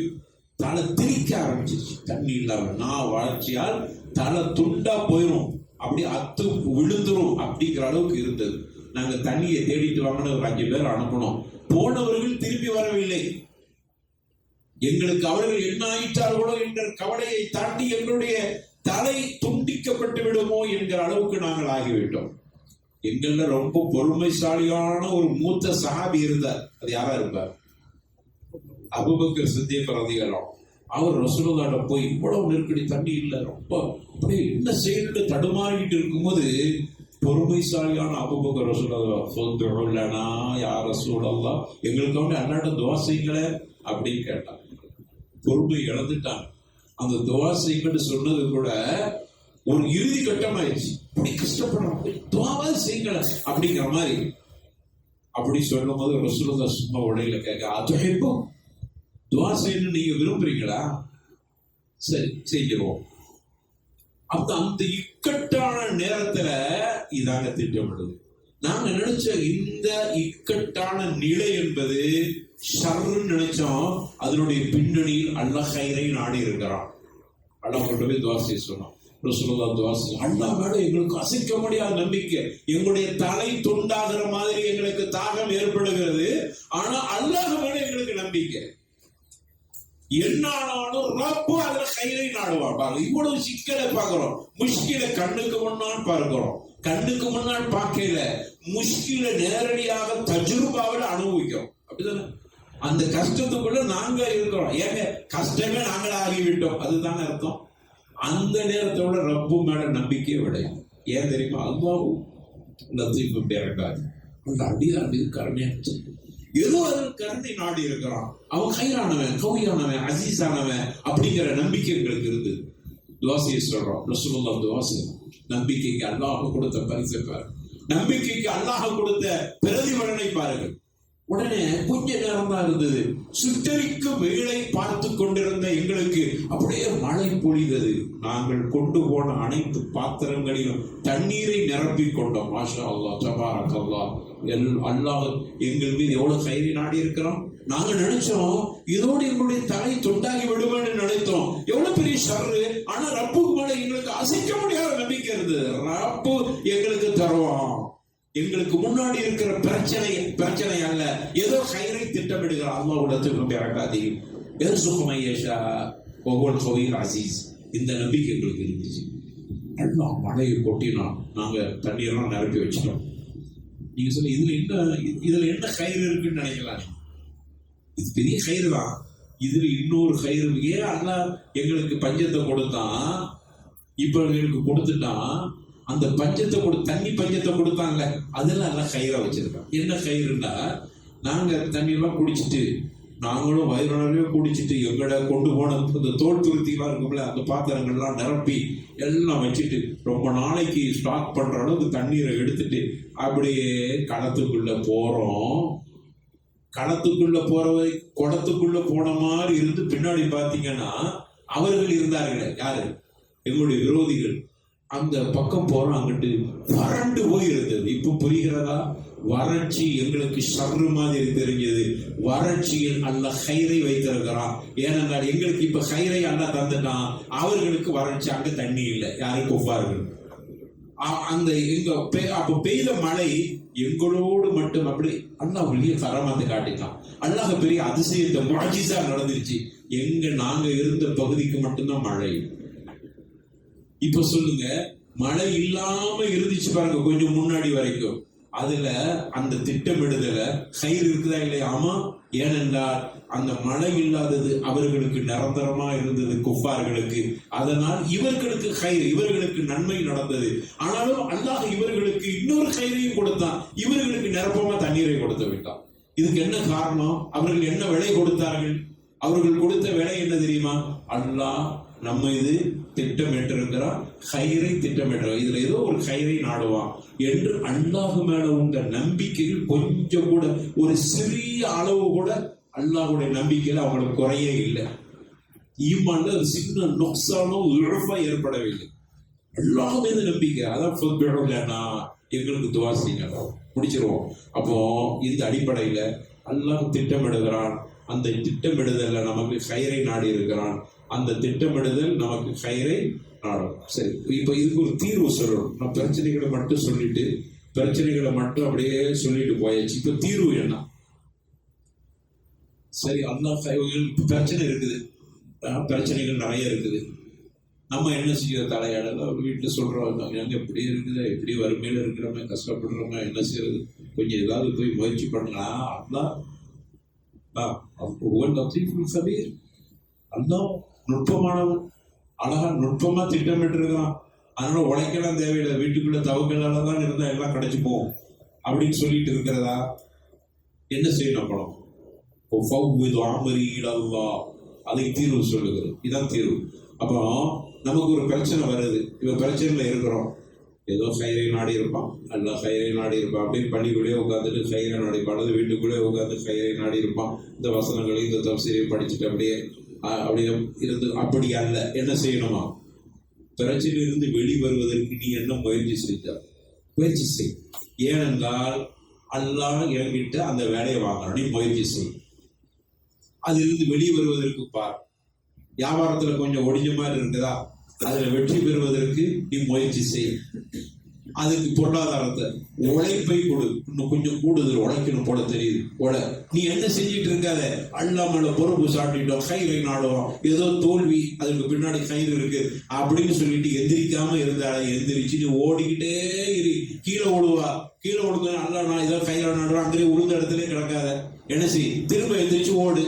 தலை திரிக்க ஆரம்பிச்சிச்சு. தண்ணி இல்லாம நான் வளர்ச்சியால் தலை துண்டா போயிடும், அப்படி அத்து விழுந்துரும் அப்படிங்கிற அளவுக்கு இருந்தது. நாங்க தண்ணியை தேடிட்டு வாங்கன்னு ஒரு 5 பேர் அனுப்பணும். போனவர்கள் திரும்பி வரவில்லை. எங்களுக்கு அவர்கள் என்ன ஆயிட்டார்களோ என்ற கவலையை தாண்டி எங்களுடைய தலை துண்டிக்கப்பட்டு விடுமோ என்கிற அளவுக்கு நாங்கள் ஆகிவிட்டோம். எங்கள ரொம்ப பொறுமைசாலியான ஒரு மூத்த சஹாபி இருந்தார். அது யாரா இருப்பார்? அபூபக்கர் சித்திக் ரலியல்லாஹு. அவர் ரசூலுல்லாஹ்ட்ட போய், இவ்வளவு நெருக்கடி, தண்ணி இல்லை, ரொம்ப அப்படியே என்ன செய்யணும்னு தடுமாறிட்டு இருக்கும்போது பொறுமைசாலியான அபூபக்கர் ரசூலுல்லாஹ் சொல்லுனா, யார் ரசூலுல்லாஹ், எங்களுக்கு வந்து அல்லாஹ்ட்ட துஆ செய்யுங்களே அப்படின்னு கேட்டாங்க. பொறுமை இழந்துட்டாங்க. அந்த துஆ செய்யுங்கன்னு சொன்னது கூட ஒரு இறுதி கட்டமாயிடுச்சு. அப்படி கஷ்டப்படுறோம், துஆவா செய்யுங்களே அப்படிங்கிற மாதிரி. அப்படி சொல்லும் போது ரசூலுல்லாஹ் சும்மா உடையில கேட்க, அதுஹிப்பு, துஆ செய்யணும்னு நீங்க விரும்புறீங்களா? சரி செய்கிறோம். அப்ப அந்த இக்கட்டான நேரத்துல இதாங்க திட்டமிடுது. நாங்க நினைச்ச இந்த இக்கட்டான நிலை என்பது ஷர்ன்னு நினைச்சோம். அதனுடைய பின்னணியில் அல்லாஹ் கைரை நாடி இருக்கிறான். அல்லாஹ் கொண்டு போய் துஆ செய்ய சொன்னோம். ரசூலுல்லாஹ் துஆ செய்ய, அல்லாஹ் மேல எங்களுக்கு அசைக்க முடியாத நம்பிக்கை, எங்களுடைய தலை துண்டாகிற மாதிரி எங்களுக்கு தாகம் ஏற்படுகிறது. ஆனா அல்லாஹ் மேல எங்களுக்கு நம்பிக்கை. என்னாலும் ரப்பு அதுல கைரை நாடுவான். பாருங்க, இவ்வளவு சிக்கலை பார்க்கிறோம். முஷ்கில கண்ணுக்கு முன்னால் பார்க்கிறோம். கண்ணுக்கு முன்னால் பார்க்கல, முஷ்கில நேரடியாக தஜ்ருபாவில் அனுபவிக்கிறோம். அப்படிதானே? அந்த கஷ்டத்துக்குள்ள நாங்க இருக்கிறோம். ஏங்க கஷ்டமே நாங்கள ஆகிவிட்டோம், அதுதானே அர்த்தம். அந்த நேரத்தோட ரப்பு மேல நம்பிக்கையை விடையும். ஏன் தெரியுமா? அல்லாஹ் லத்தீஃபு பிஇபாதி, அந்த அடியார் மீது கருணையா ஏதோ அது கருணை நாடி இருக்கிறான். அவன் கைரானவன், கவியானவன், அசீஸானவன் அப்படிங்கிற நம்பிக்கை எங்களுக்கு இருந்து துஆசியை சொல்றோம். ரசூலுல்லாஹ் துஆசி, நம்பிக்கைக்கு அல்லாஹ் கொடுத்த பரிசை பாருங்க, நம்பிக்கைக்கு அல்லாஹ் கொடுத்த பிரதிபலனை பாருங்கள். உடனே கொஞ்ச நேரம் தான் இருந்தது. சுட்டரிக்கும் வேளை பார்த்து கொண்டிருந்த எங்களுக்கு அப்படியே மழை பொழிந்தது. நாங்கள் கொண்டு போன அனைத்து பாத்திரங்களிலும் தண்ணீரை நிரப்பி கொண்டோம். மாஷா அல்லாஹ், தபாரக் அல்லாஹ். அல்லாஹ் எங்கள் மீது எவ்வளவு கைரி நாடி இருக்கிறோம். நாங்க நினைச்சோம் இதோடு எங்களுடைய தலை தொண்டாகி விடுவேன்னு நினைத்தோம். எவ்வளவு பெரிய ஷர்ரு. ஆனா ரப்புக்கு மேல எங்களுக்கு அசைக்க முடியாத நம்பிக்கை இருந்தது. ரப்பு எங்களுக்கு தருவான், எங்களுக்கு முன்னாடி இருக்கிற பிரச்சனை அல்ல, ஏதோ கயிறை திட்டமிடுகிறார். அல்லாஹ் உள்ளத்துக்கும் பிறக்காதையும் அசீஸ். இந்த நம்பிக்கை எங்களுக்கு இருந்துச்சு. எல்லாம் மழையை கொட்டினோம், நாங்க தண்ணீரெல்லாம் நிரப்பி வச்சிட்டோம். நீங்க சொல்ல இதுல என்ன கயிறு இருக்குன்னு நினைக்கலாம். இது பெரிய கயிறு தான். இதுல இன்னொரு கயிறு. ஏன் அல்லாஹ் எங்களுக்கு பஞ்சத்தை கொடுத்தான், இப்ப எங்களுக்கு கொடுத்துட்டான். அந்த பஞ்சத்தை தண்ணி பஞ்சத்தை கொடுத்தாங்க, அதெல்லாம் எல்லாம் கயிறா வச்சிருக்கான். என்ன கயிறுன்னா, நாங்க தண்ணி எல்லாம் குடிச்சிட்டு நாங்களும் வயிறுவே குடிச்சிட்டு எங்கட கொண்டு போன இந்த தோல் துருத்திலாம் இருக்கும்ல, அந்த பாத்திரங்கள்லாம் நிரப்பி எல்லாம் வச்சுட்டு ரொம்ப நாளைக்கு ஸ்டாக் பண்ற அளவுக்கு தண்ணீரை எடுத்துட்டு அப்படியே களத்துக்குள்ள போறோம். களத்துக்குள்ள போறவை குடத்துக்குள்ள போன மாதிரி இருந்து பின்னாடி பாத்தீங்கன்னா அவர்கள் இருந்தார்கள். யாரு? எங்களுடைய விரோதிகள். அந்த பக்கம் போறோம், அங்கிட்டு வறண்டு போய் இருந்தது. இப்ப புரிகிறதா? வறட்சி எங்களுக்கு சர்ரு மாதிரி தெரிஞ்சது. வறட்சியில் அல்லாஹ் கயிறை வைத்திருக்கிறான். ஏனென்றால் எங்களுக்கு இப்ப கயிறை அல்லாஹ் தந்துட்டான், அவர்களுக்கு வறட்சி. அங்க தண்ணி இல்லை. யாரு? குஃபார்கள். அந்த அப்ப பெய்த மழை எங்களோடு மட்டும் அப்படி அல்லாஹ் வெளியே கரமாந்து காட்டிட்டான். அல்லாஹ் பெரிய அதிசயத்தை முஅஜிஸா நடந்துருச்சு. நாங்க இருந்த பகுதிக்கு மட்டும்தான் மழை. இப்ப சொல்லுங்க, மழை இல்லாம இருந்துச்சு பாருங்க கொஞ்சம் முன்னாடி வரைக்கும். அதுல அந்த திட்டமிடுதல கயிறு இருக்குதா இல்லையா? ஆமா. ஏனென்றால் அந்த மழை இல்லாதது அவர்களுக்கு நிரந்தரமா இருந்தது, குஃபார்களுக்கு. அதனால் இவர்களுக்கு கயிறு, இவர்களுக்கு நன்மை நடந்தது. ஆனாலும் அல்லாஹ் இவர்களுக்கு இன்னொரு கயிறையும் கொடுத்தான், இவர்களுக்கு நிரப்பமா தண்ணீரை கொடுத்து விட்டான். இதுக்கு என்ன காரணம்? அவர்கள் என்ன விலை கொடுத்தார்கள்? அவர்கள் கொடுத்த விலை என்ன தெரியுமா? அல்லாஹ் நம்ம இது திட்டமிட்டிருக்கிறான், கயிறை திட்டமிடுறோம், இதுல ஏதோ ஒரு கயிறை நாடுவான் என்று அல்லாஹ் மேல உள்ள நம்பிக்கையில் கொஞ்சம் கூட ஒரு சிறிய அளவு கூட அல்லாஹுடைய நம்பிக்கையில அவங்களுக்கு குறையே இல்லை. ஈமான்ல ஒரு சின்ன நொக்சானோ இழப்பா ஏற்படவில்லை. அல்லாஹ் மீது நம்பிக்கை. அதான் எங்களுக்கு துவா செய்யுங்க, முடிச்சிருவோம். அப்போ இந்த அடிப்படையில அல்லாஹ் திட்டமிடுகிறான். அந்த திட்டமிடுதல்ல நமக்கு கயிறை நாடி இருக்கிறான். அந்த திட்டமிடுதல் நமக்கு கயிறை நாடும். சரி, இப்ப இதுக்கு ஒரு தீர்வு சொல்லணும். நான் பிரச்சனைகளை மட்டும் சொல்லிட்டு அப்படியே சொல்லிட்டு போயாச்சு. இப்ப தீர்வு என்ன? சரி, அல்லாஹ் பிரச்சனை இருக்குது, பிரச்சனைகள் நிறைய இருக்குது. நம்ம என்ன செய்ய? தலையாடல வீட்டுல சொல்றோம், எங்க எப்படி இருக்குது, எப்படி வறுமையில இருக்கிறோமே, கஷ்டப்படுறோமே, என்ன செய்யறது? கொஞ்சம் ஏதாவது போய் முயற்சி பண்ணலாம். அல்லாஹ் அல்லாஹ் நுட்பமானவன், அழகா நுட்பமா திட்டமிட்டு இருக்கான். அதனால உழைக்கலாம் தேவையில்லை, வீட்டுக்குள்ள தவக்கலால தான் இருந்தா எல்லாம் கிடைச்சு போகும் அப்படின்னு சொல்லிட்டு இருக்கிறதா? என்ன செய்யணும்? படம் அதை தீர்வு சொல்லுகிறது. இதான் தீர்வு. அப்புறம் நமக்கு ஒரு பிரச்சனை வருது, இப்ப பிரச்சனைல இருக்கிறோம். ஏதோ கயிறை நாடி இருப்பான், அல்ல கயிறை நாடி இருப்பான் அப்படின்னு பள்ளிக்குள்ளேயே உட்காந்துட்டு கயிறை நாடிப்பான், அல்லது வீட்டுக்குள்ளேயே உட்காந்து கயிறை நாடி இருப்பான். இந்த வசனங்களையும் இந்த தப்சீரையும் படிச்சுட்டு அப்படியே இருந்து அப்படி அல்ல. என்ன செய்யணுமா? பிரச்சனையிலிருந்து வெளிவருவதற்கு நீ என்ன முயற்சி செய். ஏனென்றால் அல்லாஹ் என்கிட்ட அந்த வேலையை வாங்கணும், நீ முயற்சி செய். அதிலிருந்து வெளியே வருவதற்கு பார். வியாபாரத்துல கொஞ்சம் ஒடிஞ்ச மாதிரி இருக்குதா, அதுல வெற்றி பெறுவதற்கு நீ முயற்சி செய். அதுக்கு பொருளாதாரத்தை உழைப்பை கொடு, இன்னும் கொஞ்சம் கூடுதல் உழைக்கணும் போல தெரியுது. நீ என்ன செஞ்சிட்டு இருக்காத, அல்லாமல பொறுப்பு சாட்டிட்டோம், கயிறை நாடுவோம், ஏதோ தோல்வி, அதுக்கு பின்னாடி கயிறு இருக்கு அப்படின்னு சொல்லிட்டு எந்திரிக்காம இருந்தால எந்திரிச்சு நீ ஓடிக்கிட்டே இரு. கீழே ஓடுங்க அல்ல, நான் ஏதோ கயிறை நாடுறோம், அங்கே உளுந்த இடத்துல கிடக்காத. என்ன செய்? திரும்ப எந்திரிச்சு ஓடு.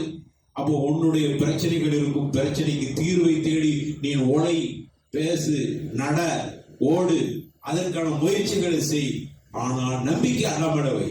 அப்போ உன்னுடைய பிரச்சனைகள் இருக்கும், பிரச்சனைக்கு தீர்வை தேடி நீ உழை, பேசு, நட, ஓடு, அதற்கான முயற்சிகளை செய். ஆனால் நம்பிக்கை அகமடவை.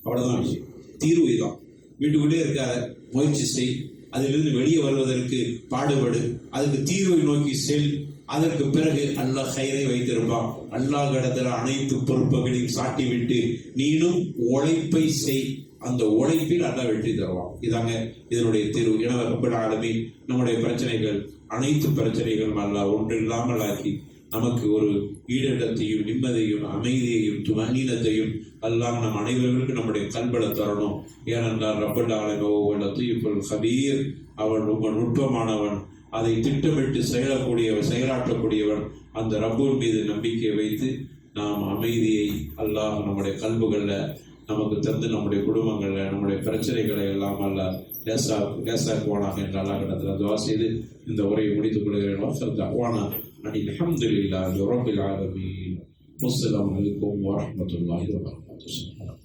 அவ்வளவுதான் விஷயம். தீர்வு தான். வீட்டுக்குள்ளே இருக்காத, முயற்சி செய். அதிலிருந்து வெளியே வருவதற்கு பாடுபடு, அதுக்கு தீர்வை நோக்கி செல். அதற்கு பிறகு அல்லாஹ் கயிறை வைத்திருப்பான். அல்லாஹ் இடத்துல அனைத்து பொறுப்புகளையும் சாட்டி விட்டு நீனும் உழைப்பை செய். அந்த உழைப்பில் அல்லாஹ் வெற்றி தருவான். இதாங்க இதனுடைய தீர்வு. எனவே ரப்பல் ஆலமீன் நம்முடைய பிரச்சனைகள், அனைத்து பிரச்சனைகளும் அல்லாஹ் ஒன்று இல்லாமல் ஆக்கி நமக்கு ஒரு ஈடேற்றத்தையும் நிம்மதியையும் அமைதியையும் துமனீனத்தையும் அல்லாஹ் நம் அனைவர்களுக்கும் நம்முடைய கல்பலை தரணும். ஏனென்றால் ரப்பல் ஆலமீன் லத்தீஃபுல் கபீர், அவன் ரொம்ப நுட்பமானவன், அதை திட்டமிட்டு செயலாற்றக்கூடியவன். அந்த ரப்பூர் மீது நம்பிக்கை வைத்து நாம் அமைதியை அல்லாஹ் நம்முடைய கல்புகளில் நமக்கு தந்து நம்முடைய குடும்பங்களில் நம்முடைய பிரச்சனைகளை எல்லாம் அல்ல லேசாக்குவானாக என்ற அல்லாஹ் இடத்துல துவா செய்து இந்த உரையை முடித்துக் கொள்கிறேன். அல்ஹம்துலில்லாஹி ரப்பில் ஆலமீன். அஸ்ஸலாமு அலைக்கும் வரஹ்மத்துல்லாஹி வபரகாத்துஹு.